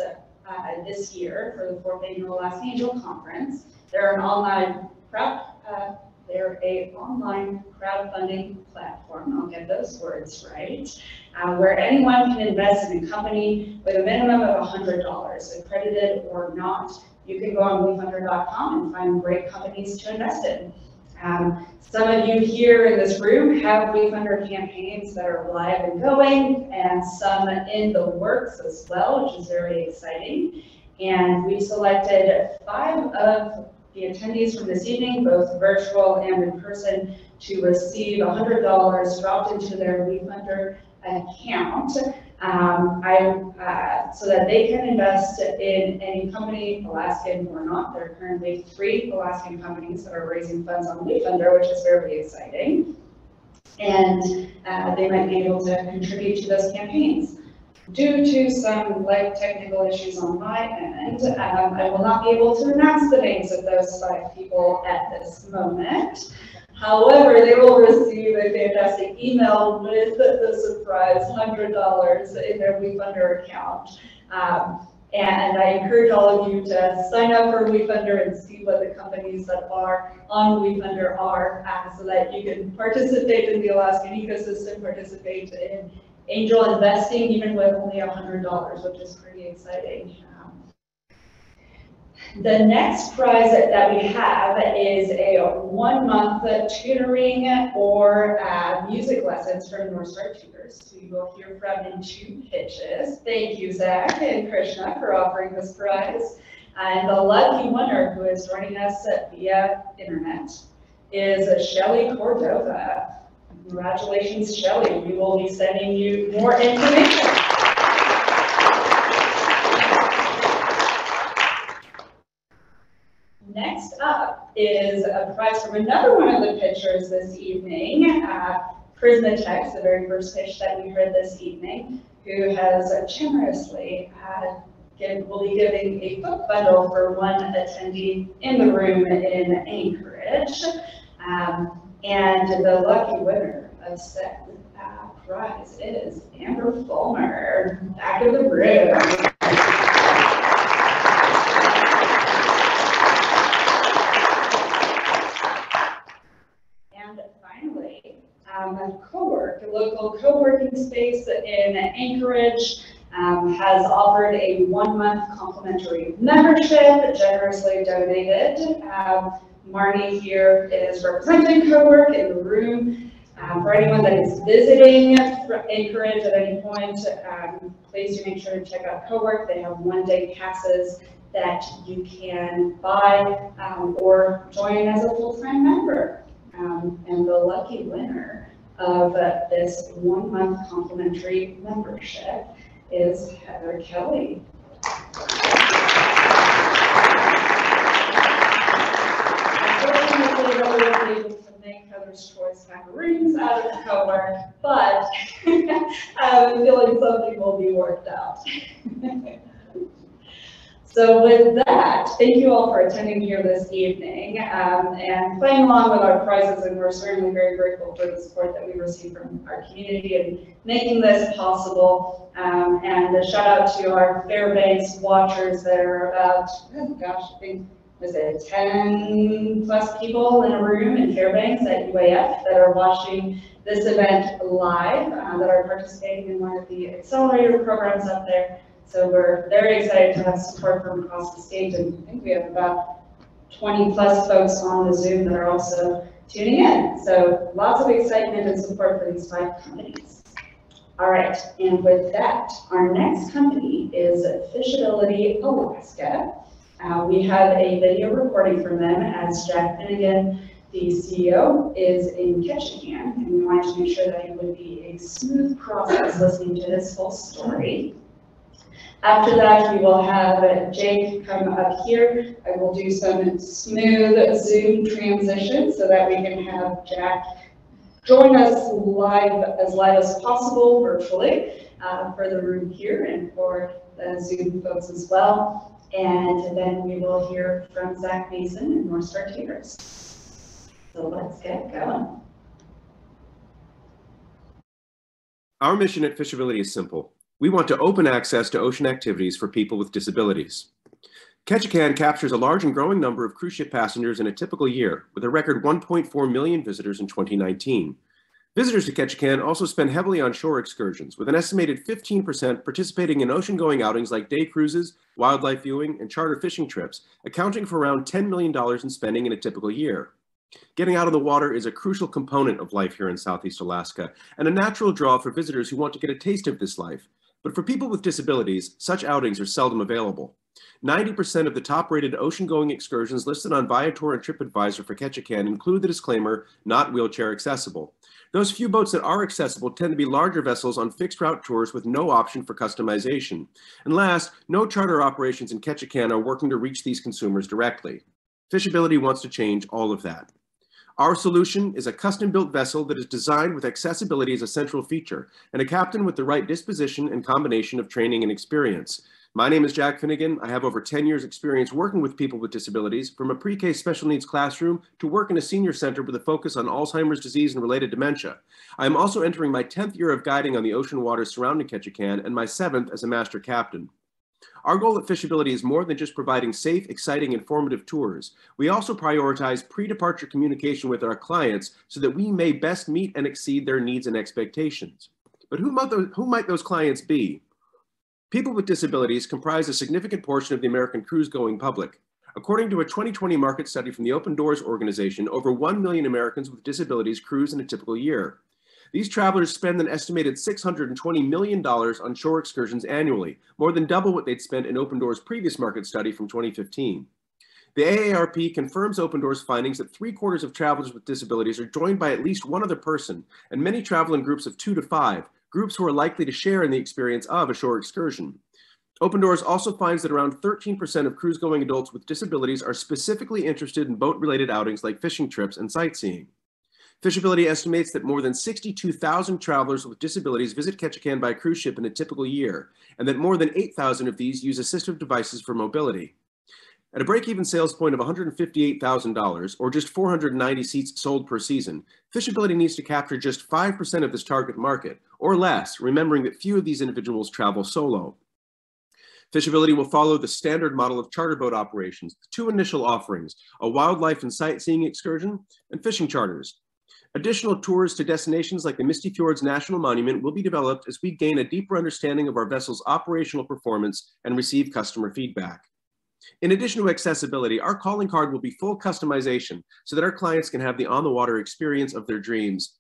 year for the 4th annual Alaska Angel Conference. They're an online crowdfunding platform. I'll get those words right, where anyone can invest in a company with a minimum of $100, accredited or not. You can go on WeFunder.com and find great companies to invest in. Some of you here in this room have WeFunder campaigns that are live and going, and some in the works as well, which is very exciting. And we selected 5 of the attendees from this evening, both virtual and in person, to receive $100 dropped into their WeFunder account, so that they can invest in any company, Alaskan or not. There are currently 3 Alaskan companies that are raising funds on WeFunder, which is very exciting. And they might be able to contribute to those campaigns. Due to some light technical issues on my end, I will not be able to announce the names of those 5 people at this moment. However, they will receive a fantastic email with the surprise $100 in their WeFunder account. And I encourage all of you to sign up for WeFunder and see what the companies that are on WeFunder are, so that you can participate in the Alaskan ecosystem, participate in angel investing, even with only $100, which is pretty exciting. The next prize that we have is a 1-month tutoring or music lessons from North Star Tutors. We will hear from in 2 pitches. Thank you, Zach and Krishna, for offering this prize. And the lucky winner who is joining us via internet is Shelly Cordova. Congratulations, Shelly. We will be sending you more information. Next up is a prize from another one of the pitchers this evening, Prismatex, the very first pitch that we heard this evening, who has generously will be giving a book bundle for one attendee in the room in Anchorage. And the lucky winner of said prize is Amber Fulmer, back of the room. And finally, CoWork, a local co-working space in Anchorage, has offered a 1-month complimentary membership, generously donated. Marnie here is representing CoWork in the room. For anyone that is visiting Anchorage at any point, please do make sure to check out CoWork. They have 1-day passes that you can buy or join as a full-time member. And the lucky winner of this 1-month complimentary membership is Heather Kelly. Unfortunately, I wasn't able to make Heather's Choice macaroons out of CoWork, but I'm feeling something will be worked out. So with that, thank you all for attending here this evening and playing along with our prizes, and we're certainly very grateful for the support that we receive from our community and making this possible. And a shout out to our Fairbanks watchers. There are about, oh gosh, I think, was it 10 plus people in a room in Fairbanks at UAF that are watching this event live, that are participating in one of the accelerator programs up there. So we're very excited to have support from across the state, and I think we have about 20 plus folks on the Zoom that are also tuning in. So lots of excitement and support for these 5 companies. All right, and with that, our next company is Fishability, Alaska. We have a video recording from them as Jack Finnegan, the CEO, is in Ketchikan, and we wanted to make sure that it would be a smooth process listening to his full story. After that, we will have Jake come up here. I will do some smooth Zoom transition so that we can have Jack join us as live as possible virtually for the room here and for the Zoom folks as well. And then we will hear from Zach Mason and North Star Tutors. So let's get going. Our mission at Fishability is simple. We want to open access to ocean activities for people with disabilities. Ketchikan captures a large and growing number of cruise ship passengers in a typical year, with a record 1.4 million visitors in 2019. Visitors to Ketchikan also spend heavily on shore excursions, with an estimated 15% participating in ocean-going outings like day cruises, wildlife viewing, and charter fishing trips, accounting for around $10 million in spending in a typical year. Getting out of the water is a crucial component of life here in Southeast Alaska, and a natural draw for visitors who want to get a taste of this life. But for people with disabilities, such outings are seldom available. 90% of the top-rated ocean-going excursions listed on Viator and TripAdvisor for Ketchikan include the disclaimer, not wheelchair accessible. Those few boats that are accessible tend to be larger vessels on fixed-route tours with no option for customization. And last, no charter operations in Ketchikan are working to reach these consumers directly. Fishability wants to change all of that. Our solution is a custom-built vessel that is designed with accessibility as a central feature, and a captain with the right disposition and combination of training and experience. My name is Jack Finnegan. I have over 10 years experience working with people with disabilities, from a pre-K special needs classroom to work in a senior center with a focus on Alzheimer's disease and related dementia. I am also entering my 10th year of guiding on the ocean waters surrounding Ketchikan and my 7th as a master captain. Our goal at Fishability is more than just providing safe, exciting, informative tours. We also prioritize pre-departure communication with our clients so that we may best meet and exceed their needs and expectations. But who might those clients be? People with disabilities comprise a significant portion of the American cruise-going public. According to a 2020 market study from the Open Doors organization, over 1 million Americans with disabilities cruise in a typical year. These travelers spend an estimated $620 million on shore excursions annually, more than double what they'd spent in Open Doors' previous market study from 2015. The AARP confirms Open Doors' findings that 3/4 of travelers with disabilities are joined by at least one other person, and many travel in groups of 2 to 5, groups who are likely to share in the experience of a shore excursion. Open Doors also finds that around 13% of cruise-going adults with disabilities are specifically interested in boat-related outings like fishing trips and sightseeing. Fishability estimates that more than 62,000 travelers with disabilities visit Ketchikan by cruise ship in a typical year, and that more than 8,000 of these use assistive devices for mobility. At a break-even sales point of $158,000, or just 490 seats sold per season, Fishability needs to capture just 5% of this target market, or less, remembering that few of these individuals travel solo. Fishability will follow the standard model of charter boat operations, with 2 initial offerings, a wildlife and sightseeing excursion, and fishing charters. Additional tours to destinations like the Misty Fjords National Monument will be developed as we gain a deeper understanding of our vessel's operational performance and receive customer feedback. In addition to accessibility, our calling card will be full customization so that our clients can have the on-the-water experience of their dreams.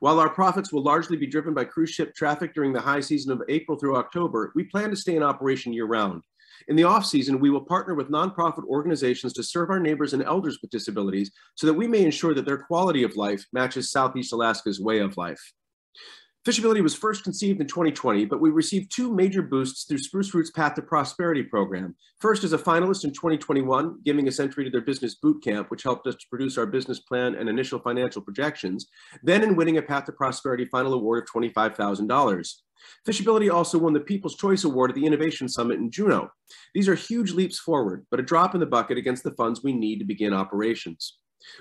While our profits will largely be driven by cruise ship traffic during the high season of April through October, we plan to stay in operation year-round. In the off-season, we will partner with nonprofit organizations to serve our neighbors and elders with disabilities so that we may ensure that their quality of life matches Southeast Alaska's way of life. Fishability was first conceived in 2020, but we received 2 major boosts through Spruce Root's Path to Prosperity program. First as a finalist in 2021, giving us entry to their business boot camp, which helped us to produce our business plan and initial financial projections, then in winning a Path to Prosperity final award of $25,000. Fishability also won the People's Choice Award at the Innovation Summit in Juneau. These are huge leaps forward, but a drop in the bucket against the funds we need to begin operations.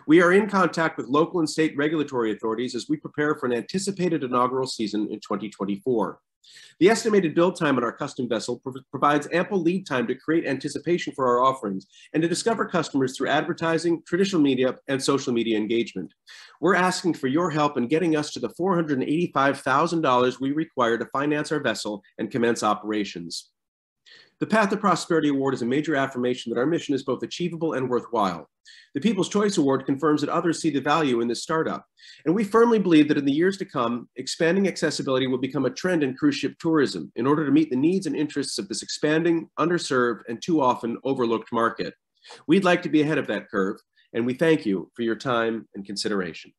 We are in contact with local and state regulatory authorities as we prepare for an anticipated inaugural season in 2024. The estimated build time on our custom vessel provides ample lead time to create anticipation for our offerings and to discover customers through advertising, traditional media, and social media engagement. We're asking for your help in getting us to the $485,000 we require to finance our vessel and commence operations. The Path to Prosperity Award is a major affirmation that our mission is both achievable and worthwhile. The People's Choice Award confirms that others see the value in this startup. And we firmly believe that in the years to come, expanding accessibility will become a trend in cruise ship tourism in order to meet the needs and interests of this expanding, underserved, and too often overlooked market. We'd like to be ahead of that curve, and we thank you for your time and consideration.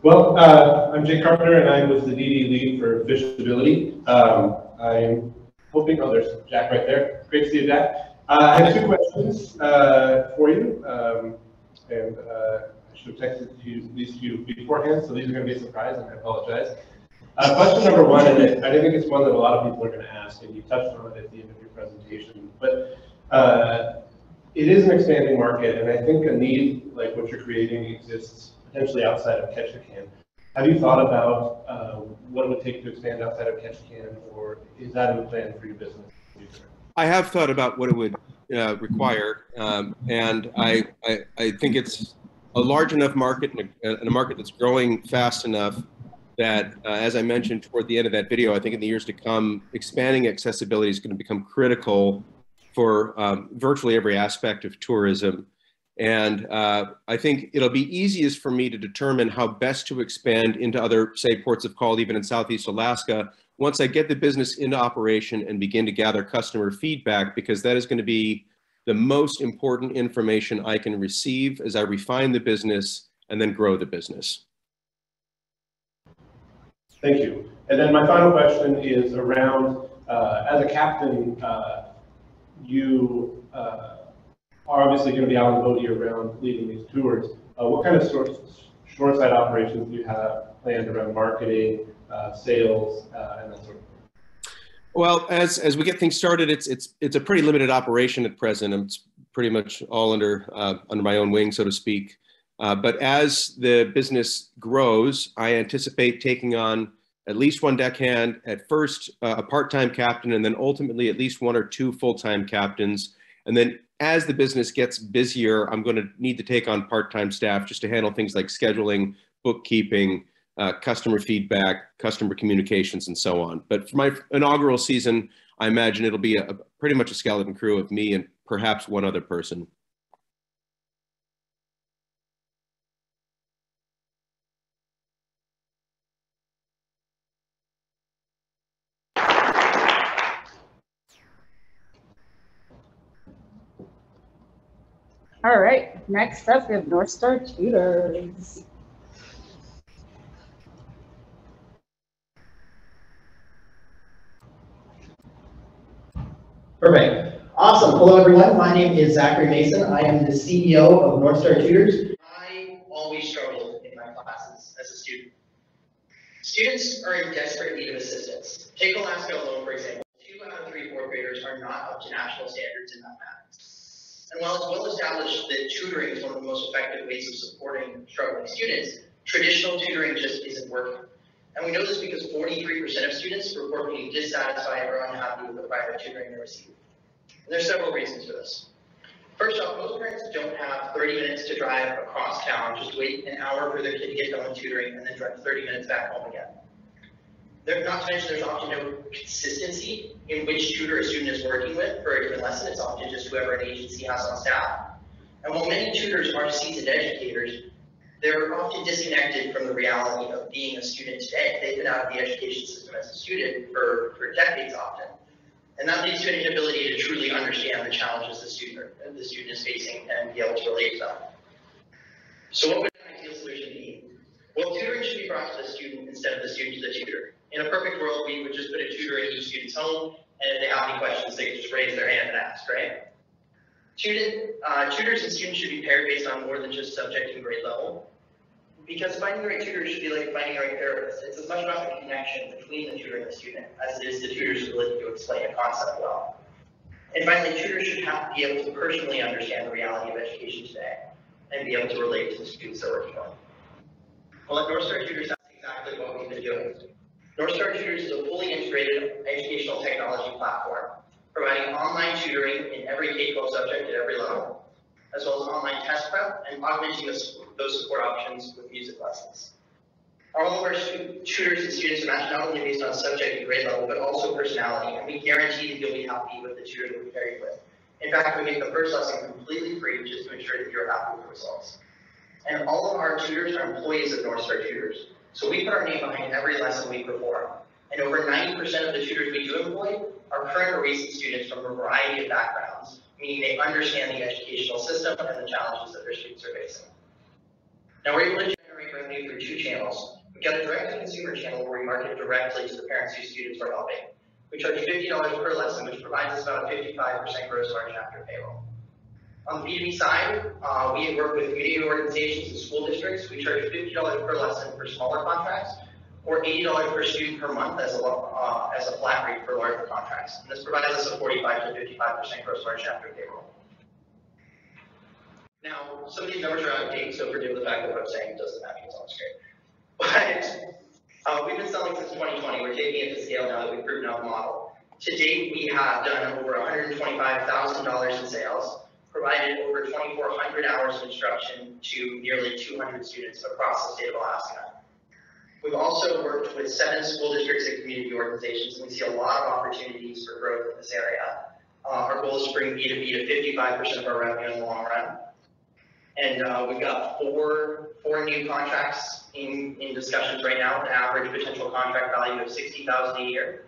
Well, I'm Jay Carpenter, and I was the DD lead for Fishability. I'm hoping, oh, there's Jack right there. Great to see you, Jack. I have 2 questions for you, and I should have texted these to you beforehand, so these are going to be a surprise, and I apologize. Question number 1, and I think it's one that a lot of people are going to ask, and you touched on it at the end of your presentation, but it is an expanding market, and I think a need like what you're creating exists potentially outside of Ketchikan. Have you thought about what it would take to expand outside of Ketchikan, or is that in the plan for your business in the future? I have thought about what it would require, and I think it's a large enough market and a market that's growing fast enough that, as I mentioned toward the end of that video, I think in the years to come, expanding accessibility is going to become critical for virtually every aspect of tourism. And I think it'll be easiest for me to determine how best to expand into other, say, ports of call, even in Southeast Alaska, once I get the business into operation and begin to gather customer feedback, because that is going to be the most important information I can receive as I refine the business and then grow the business. Thank you. And then my final question is around, as a captain, you are obviously going to be out on the boat year-round leading these tours. What kind of shoreside operations do you have planned around marketing, sales, and that sort of thing? Well, as we get things started, it's a pretty limited operation at present. It's pretty much all under my own wing, so to speak. But as the business grows, I anticipate taking on at least 1 deckhand, at first a part-time captain, and then ultimately at least 1 or 2 full-time captains. And then as the business gets busier, I'm going to need to take on part-time staff just to handle things like scheduling, bookkeeping, customer feedback, customer communications, and so on. But for my inaugural season, I imagine it'll be pretty much a skeleton crew of me and perhaps 1 other person. All right, next up we have North Star Tutors. Perfect. Awesome. Hello, everyone. My name is Zachary Mason. I am the CEO of North Star Tutors. I always struggled in my classes as a student. Students are in desperate need of assistance. Take Alaska alone, for example. 2 out of 3 fourth graders are not up to national standards in mathematics. And while it's well established that tutoring is one of the most effective ways of supporting struggling students, traditional tutoring just isn't working. And we know this because 43% of students report being dissatisfied or unhappy with the private tutoring they receive. And there's several reasons for this. First off, most parents don't have 30 minutes to drive across town, just wait an hour for their kid to get done with tutoring, and then drive 30 minutes back home again. Not to mention there's often no consistency in which tutor a student is working with for a given lesson. It's often just whoever an agency has on staff. And while many tutors are seasoned educators, they're often disconnected from the reality of being a student today. They've been out of the education system as a student for decades often. And that leads to an inability to truly understand the challenges the student is facing and be able to relate to them. So what would an ideal solution be? Well, tutoring should be brought to the student instead of the student to the tutor. In a perfect world, we would just put a tutor in each student's home, and if they have any questions, they could just raise their hand and ask, right? Tutors and students should be paired based on more than just subject and grade level. Because finding the right tutor should be like finding the right therapist. It's as much about the connection between the tutor and the student as it is the tutor's ability to explain a concept well. And finally, tutors should have to be able to personally understand the reality of education today and be able to relate to the students they're working with. Well, at North Star Tutors, that's exactly what we've been doing. North Star Tutors is a fully integrated educational technology platform, providing online tutoring in every K-12 subject at every level, as well as online test prep and augmenting those support options with music lessons. All of our tutors and students are matched not only based on subject and grade level, but also personality, and we guarantee that you'll be happy with the tutor that we pair you with. In fact, we make the first lesson completely free just to ensure that you're happy with the results. And all of our tutors are employees of North Star Tutors, so we put our name behind every lesson we perform. And over 90% of the tutors we do employ are current or recent students from a variety of backgrounds, meaning they understand the educational system and the challenges that their students are facing. Now we're able to generate revenue through 2 channels. We've got a direct-to-consumer channel where we market directly to the parents whose students we're helping. We charge $50 per lesson, which provides us about a 55% gross margin after payroll. On the B2B side, we work with community organizations and school districts. We charge $50 per lesson for smaller contracts, or $80 per student per month as a flat rate for larger contracts. And this provides us a 45 to 55% gross margin after payroll. Now, some of these numbers are out of date, so forgive the fact that what I'm saying doesn't match what's on the screen. But we've been selling since 2020. We're taking it to scale now that we've proven out the model. To date, we have done over $125,000 in sales, provided over 2,400 hours of instruction to nearly 200 students across the state of Alaska. We've also worked with 7 school districts and community organizations, and we see a lot of opportunities for growth in this area. Our goal is to bring B2B to 55% of our revenue in the long run. And we've got four new contracts in discussions right now, with an average potential contract value of $60,000 a year.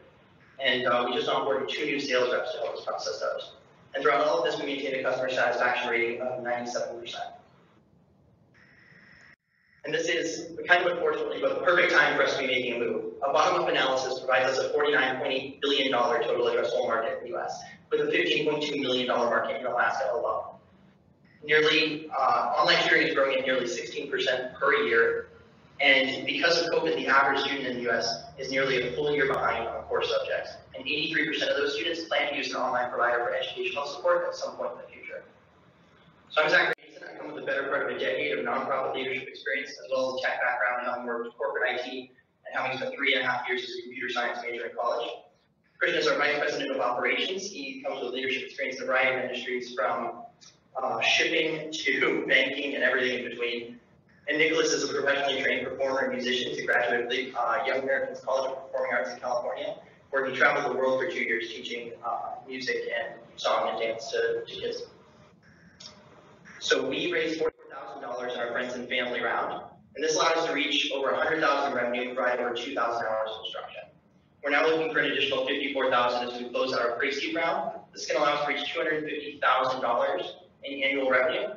And we just onboarded 2 new sales reps to help us process those. And throughout all of this, we maintain a customer satisfaction rating of 97%. And this is kind of unfortunately, but the perfect time for us to be making a move. A bottom-up analysis provides us a $49.8 billion total addressable market in the US, with a $15.2 million market in Alaska alone. Online tutoring is growing at nearly 16% per year. And because of COVID, the average student in the US is nearly a full year behind on core subjects. And 83% of those students plan to use an online provider for educational support at some point in the future. So I'm Zachary Mason. I come with the better part of a decade of nonprofit leadership experience, as well as a tech background in having worked with corporate IT and having spent 3.5 years as a computer science major in college. Christian is our Vice President of Operations. He comes with leadership experience in a variety of industries, from shipping to banking and everything in between. And Nicholas is a professionally trained performer and musician. He graduated the Young Americans College of Performing Arts in California, where he traveled the world for 2 years teaching music and song and dance to kids. So we raised $44,000 in our friends and family round, and this allowed us to reach over $100,000 in revenue and provide over 2,000 hours of instruction. We're now looking for an additional $54,000 as we close out our pre-seed round. This is going to allow us to reach $250,000 in annual revenue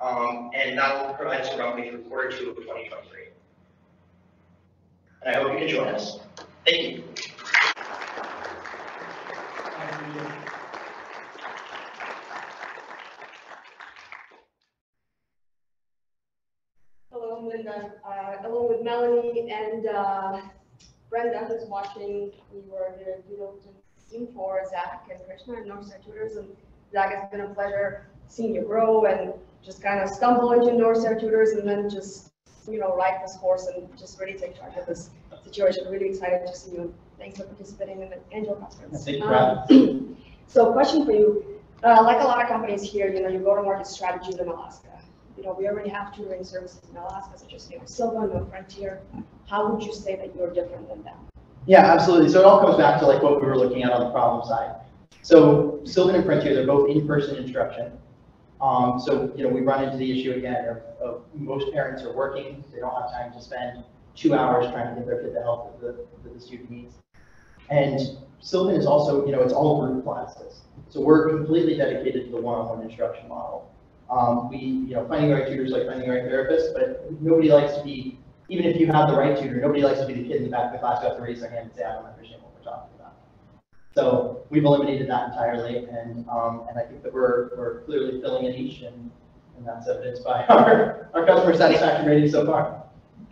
And that will provide us roughly through quarter 2 of 2023. And I hope you can join us. Thank you. Hello, I'm Linda. Along with Melanie and Brenda, who's watching, we were the due diligence team for Zach and Krishna and Northside Tutors. And Zach, it's been a pleasure seeing you grow and just kind of stumble into Northside Tutors and then just, ride this course and just really take charge of this situation. Really excited to see you. Thanks for participating in the Angel Conference. Thank you, So question for you, like a lot of companies here, your go-to-market strategy is in Alaska. We already have tutoring services in Alaska, such as Silva, No Frontier. How would you say that you're different than them? Yeah, absolutely. So it all comes back to like what we were looking at on the problem side. So Sylvan and Frontier, they're both in-person instruction. So we run into the issue again of most parents are working. They don't have time to spend 2 hours trying to get their kid the help that the student needs. And Sylvan is also, it's all group classes. So we're completely dedicated to the one-on-one instruction model. Finding the right tutors like finding the right therapist, but nobody likes to be, even if you have the right tutor, nobody likes to be the kid in the back of the class who has to raise their hand and say, I don't understand what we're talking about. So we've eliminated that entirely, and I think that we're clearly filling a niche, and that's evidenced by our customer satisfaction rating so far.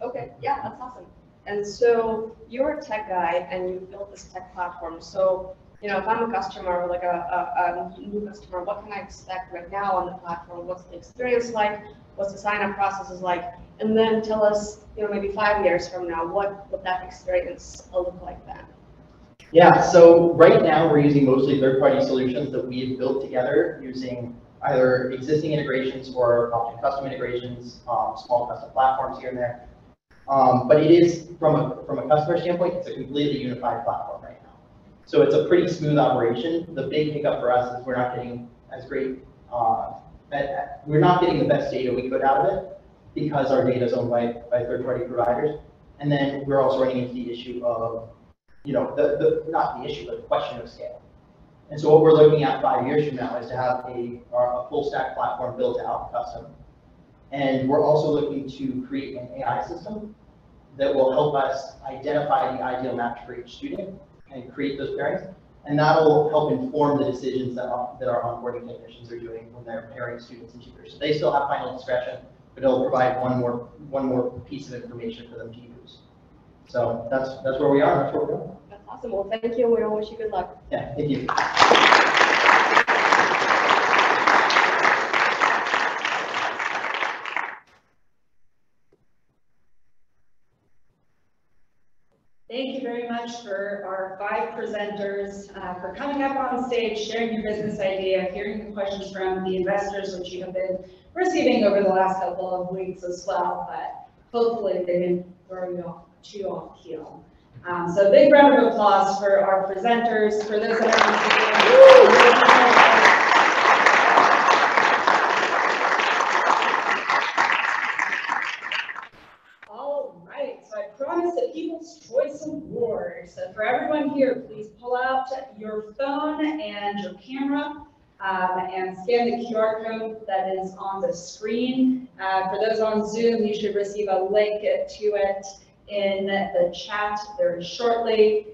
Okay, yeah, that's awesome. And so you're a tech guy, and you built this tech platform. So if I'm a customer, like a new customer, what can I expect right now on the platform? What's the experience like? What's the sign-up process is like? And then tell us, maybe 5 years from now, what would that experience look like then? Yeah, so right now we're using mostly third-party solutions that we have built together using either existing integrations or often custom integrations, small custom platforms here and there. But it is, from a customer standpoint, it's a completely unified platform right now. So it's a pretty smooth operation. The big hiccup for us is we're not getting as great, we're not getting the best data we could out of it because our data is owned by third-party providers. And then we're also running into the issue of, not the issue, but the question of scale. And so what we're looking at 5 years from now is to have a full stack platform built out custom. And we're also looking to create an AI system that will help us identify the ideal match for each student and create those pairings. And that'll help inform the decisions that our onboarding technicians are doing when they're pairing students and tutors. So they still have final discretion, but it'll provide one more piece of information for them to use. So that's where we are. That's where we're going. That's awesome. Well, thank you. We don't wish you good luck. Yeah, thank you. Thank you very much for our 5 presenters for coming up on stage, sharing your business idea, hearing the questions from the investors, which you have been receiving over the last couple of weeks as well, but hopefully they didn't throw you off keel. So big round of applause for our presenters, for those that are the People's Choice Award. So for everyone here, please pull out your phone and your camera and scan the QR code that is on the screen. For those on Zoom, you should receive a link to it in the chat very shortly.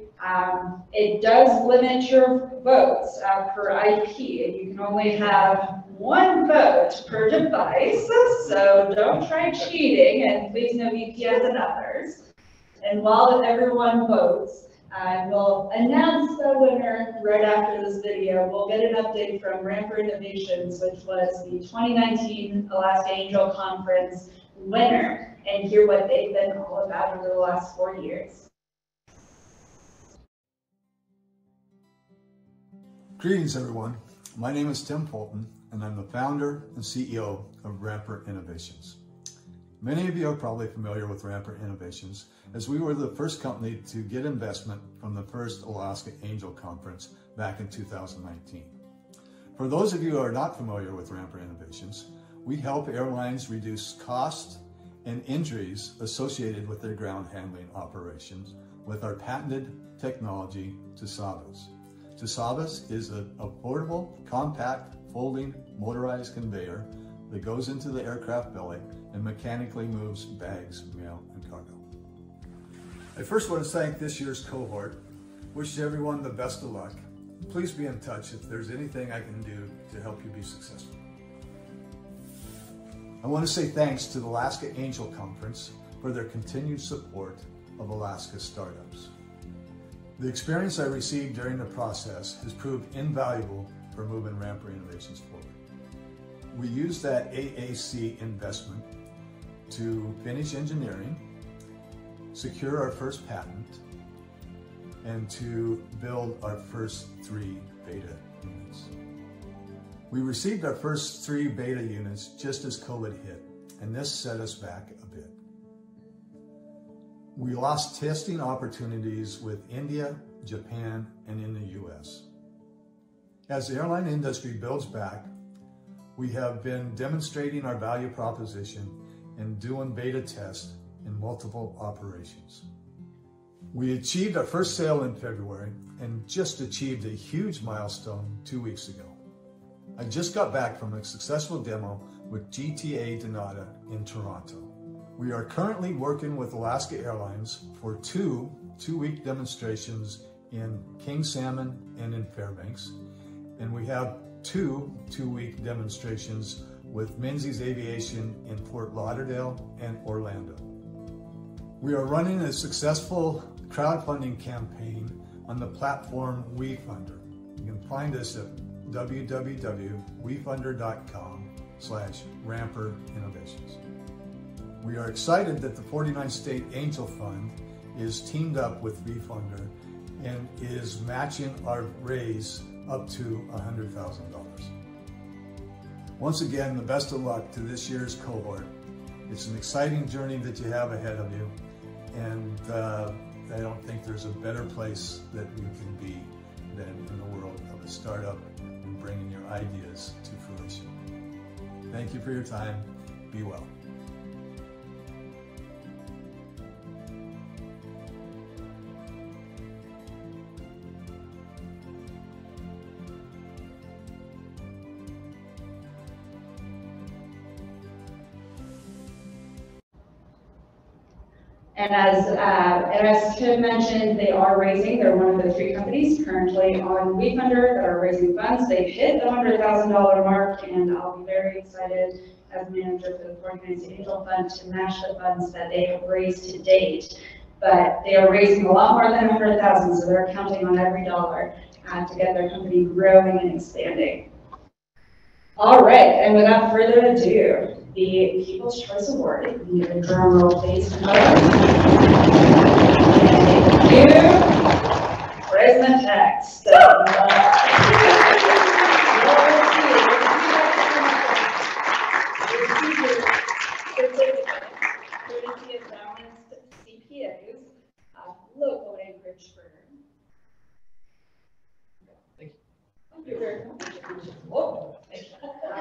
It does limit your votes per IP. You can only have 1 vote per device, so don't try cheating, and please no VPNs and others. And while everyone votes, we'll announce the winner right after this video. We'll get an update from Ramper Innovations, which was the 2019 Alaska Angel Conference winner, and hear what they've been all about over the last 4 years. Greetings, everyone. My name is Tim Fulton, and I'm the founder and CEO of Ramper Innovations. Many of you are probably familiar with Ramper Innovations, as we were the first company to get investment from the first Alaska Angel Conference back in 2019. For those of you who are not familiar with Ramper Innovations, we help airlines reduce costs and injuries associated with their ground handling operations with our patented technology, Tutors. Tutors is an affordable, compact, folding, motorized conveyor that goes into the aircraft belly and mechanically moves bags, mail, and cargo. I first want to thank this year's cohort. Wish everyone the best of luck. Please be in touch if there's anything I can do to help you be successful. I want to say thanks to the Alaska Angel Conference for their continued support of Alaska startups. The experience I received during the process has proved invaluable for moving Ramper Innovations forward. We used that AAC investment to finish engineering, secure our first patent, and to build our first 3 beta units. We received our first 3 beta units just as COVID hit, and this set us back a bit. We lost testing opportunities with India, Japan, and in the US. As the airline industry builds back, we have been demonstrating our value proposition and doing beta tests in multiple operations. We achieved our first sale in February and just achieved a huge milestone 2 weeks ago. I just got back from a successful demo with GTA Donata in Toronto. We are currently working with Alaska Airlines for 2 two-week demonstrations in King Salmon and in Fairbanks, and we have 2 two-week demonstrations with Menzies Aviation in Fort Lauderdale and Orlando. We are running a successful crowdfunding campaign on the platform WeFunder. You can find us at www.wefunder.com/ramperinnovations. We are excited that the 49 State Angel Fund is teamed up with WeFunder and is matching our raise up to $100,000. Once again, the best of luck to this year's cohort. It's an exciting journey that you have ahead of you, and I don't think there's a better place that you can be than in the world of a startup and bringing your ideas to fruition. Thank you for your time. Be well. And as Tim mentioned, they are raising. They're one of the 3 companies currently on WeFunder that are raising funds. They've hit the $100,000 mark, and I'll be very excited as manager for the 49 State Angel Fund to match the funds that they have raised to date. But they are raising a lot more than $100,000, so they're counting on every dollar to get their company growing and expanding. All right, and without further ado, the People's Choice Award. You can give a drum roll, please. Thank you, Prismatext. Courtesy of balanced CPAs, local Anchorage firm. Thank you. Thank you very much. Whoa. All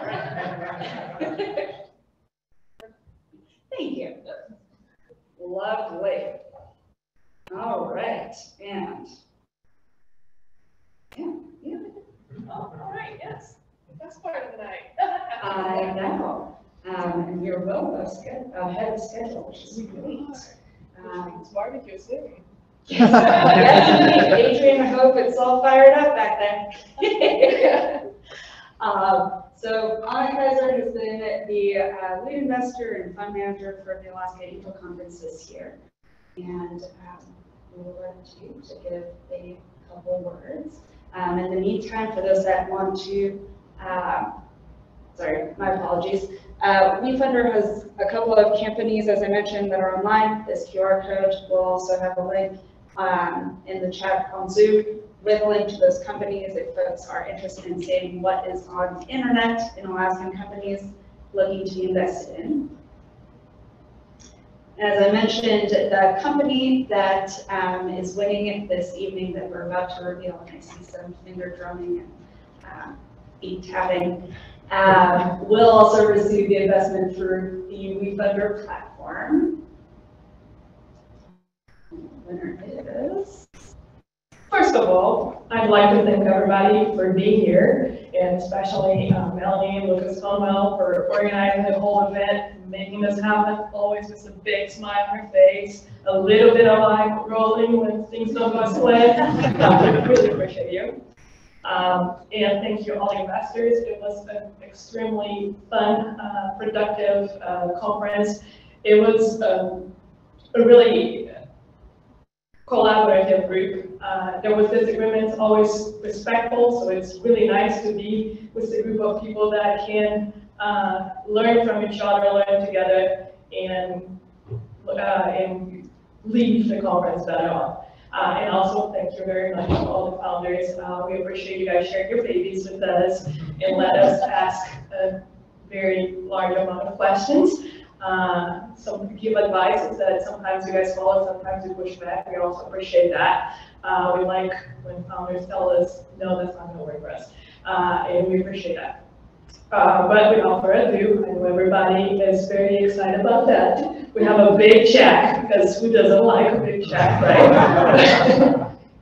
right. Thank you. Lovely. All right, and yeah. Oh, all right, yes. That's part of the night. I know. And we're well ahead of schedule, which is great. It's barbecue soon. Yes, indeed. Adrian, I hope it's all fired up back there. So Anna Kaiser has been the lead investor and fund manager for the Alaska Angel Conference this year. And we would like you to give a couple words. In the meantime, for those that want to, sorry, my apologies. WeFunder has a couple of companies, as I mentioned, that are online. This QR code will also have a link in the chat on Zoom with a link to those companies if folks are interested in seeing what is on the internet in Alaskan companies looking to be invested in. As I mentioned, the company that is winning this evening that we're about to reveal, and I see some finger drumming and feet tapping, will also receive the investment through the WeFunder platform. The winner is First of all, I'd like to thank everybody for being here, and especially Melanie and Lucas Conwell for organizing the whole event, and making this happen, always with a big smile on her face, a little bit of eye rolling when things don't go as planned. I really appreciate you. And thank you all the investors. It was an extremely fun, productive conference. It was a really collaborative group. There was disagreements, always respectful, so it's really nice to be with a group of people that can learn from each other, learn together, and leave the conference better on. And also, thank you very much to all the founders. We appreciate you guys sharing your babies with us and let us ask a very large amount of questions. Some give advice that sometimes you guys follow, sometimes you push back. We also appreciate that. We like when founders tell us, no, that's not going to work for us. And we appreciate that. But without further ado, I know everybody is very excited about that. We have a big check, because who doesn't like a big check, right?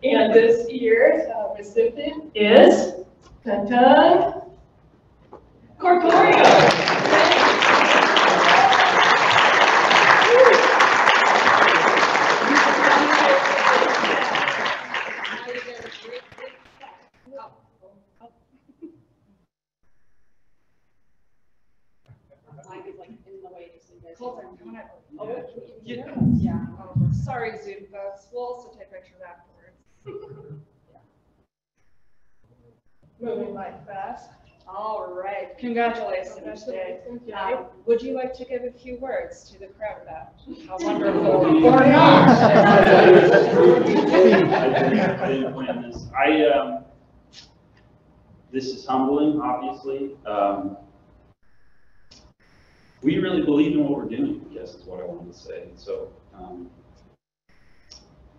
And this year's recipient is, ta-ta, Kartorium. Colton, come on up. Oh, yeah. Oh, sorry, Zoom folks. We'll also take pictures afterwards. Moving like fast. All right. Congratulations, Jay. Would you like to give a few words to the crowd about how wonderful or not? I didn't plan this. This is humbling, obviously. We really believe in what we're doing, I guess is what I wanted to say. So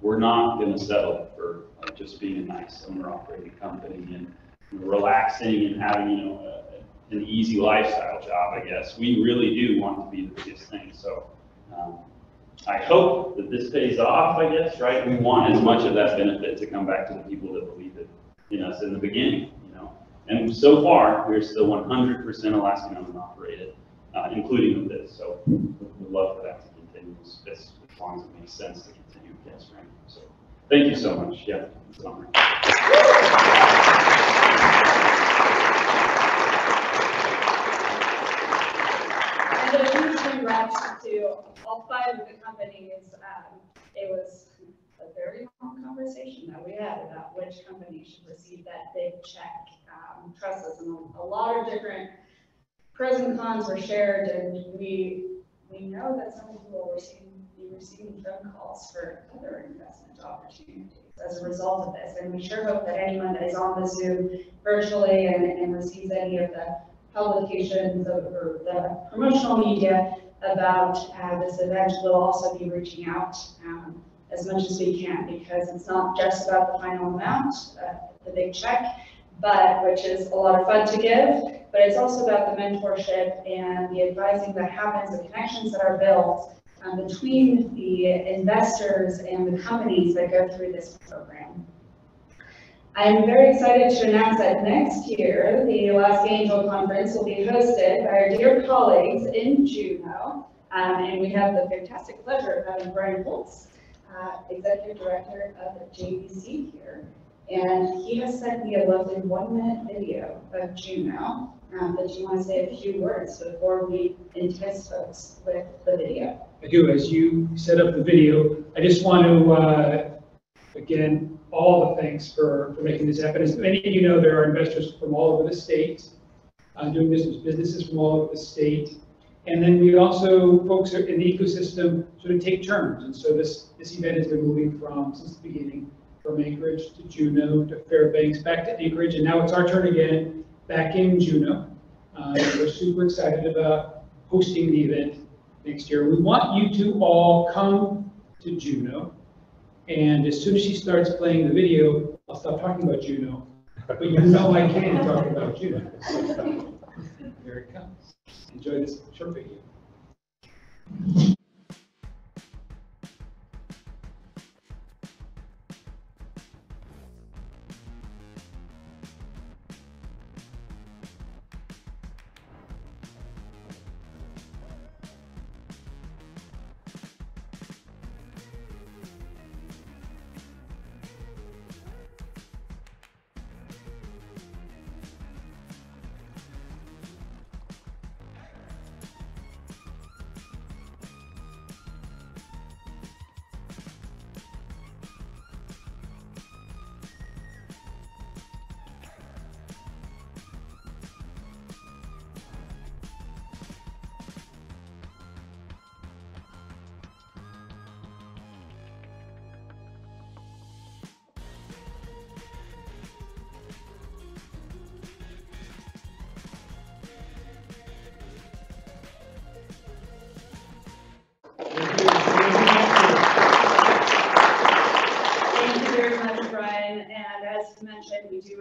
we're not going to settle for just being a nice owner-operated company and relaxing and having, an easy lifestyle job, I guess. We really do want to be the biggest thing. So I hope that this pays off, I guess, right? We want as much of that benefit to come back to the people that believe it in us in the beginning, And so far, we're still 100% Alaskan owned and operated. Including with this, so we'd love for that to continue as long as it makes sense to continue. Yes, right. So thank you so much. Yeah, it's an honor. And a huge congrats to all 5 of the companies. It was a very long conversation that we had about which company should receive that big check. Trust us, and a lot of different pros and cons were shared, and we know that some people will be receiving phone calls for other investment opportunities as a result of this. And we sure hope that anyone that is on the Zoom virtually and receives any of the publications or the promotional media about this event will also be reaching out as much as we can, because it's not just about the final amount, the big check, but which is a lot of fun to give, but it's also about the mentorship and the advising that happens, the connections that are built between the investors and the companies that go through this program. I'm very excited to announce that next year, the Alaska Angel Conference will be hosted by our dear colleagues in Juneau, and we have the fantastic pleasure of having Brian Holtz, Executive Director of JVC here. And he has sent me a lovely 1-minute video of Juneau. But you want to say a few words before we entice folks with the video? I do. As you set up the video, I just want to, again, all the thanks for making this happen. As many of you know, there are investors from all over the state doing businesses from all over the state. And then we also, folks in the ecosystem sort of take turns. And so this event has been moving since the beginning, from Anchorage to Juneau to Fairbanks, back to Anchorage, and now it's our turn again, back in Juneau. We're super excited about hosting the event next year. We want you to all come to Juneau, and as soon as she starts playing the video, I'll stop talking about Juneau, but you know I can talk about Juneau. So, here it comes. Enjoy this short video.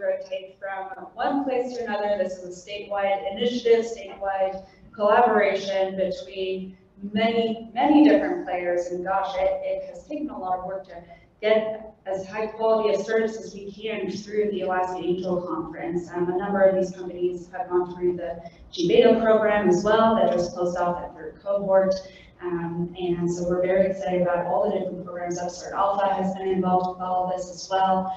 rotate from one place to another. This is a statewide initiative, statewide collaboration between many different players. And gosh, it has taken a lot of work to get as high quality of service as we can through the Alaska Angel Conference. A number of these companies have gone through the GBETA program as well that just closed off that third cohort. And so we're very excited about all the different programs. Upstart Alpha has been involved with all of this as well.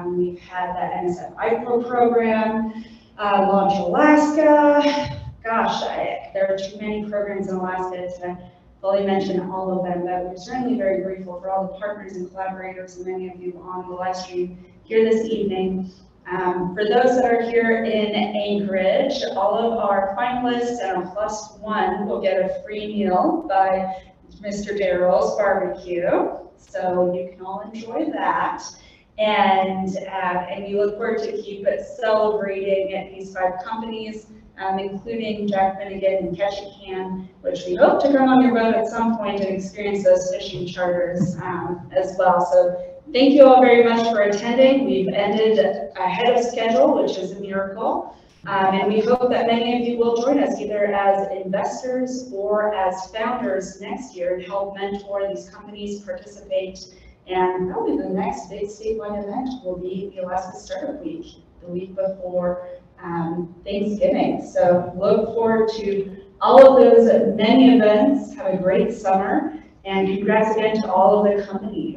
We've had that NSF iPro program, Launch Alaska. Gosh, there are too many programs in Alaska to fully mention all of them, but we're certainly very grateful for all the partners and collaborators and many of you on the live stream here this evening. For those that are here in Anchorage, all of our finalists and a +1 will get a free meal by Mr. Darrell's Barbecue, so you can all enjoy that. And you look forward to keep celebrating these 5 companies, including Jack Finnegan and Ketchikan, which we hope to come on your boat at some point and experience those fishing charters as well. So thank you all very much for attending. We've ended ahead of schedule, which is a miracle. And we hope that many of you will join us either as investors or as founders next year and help mentor these companies, participate. And probably the next big statewide event will be the Alaska Startup Week, the week before Thanksgiving. So look forward to all of those many events. Have a great summer, and congrats again to all of the companies.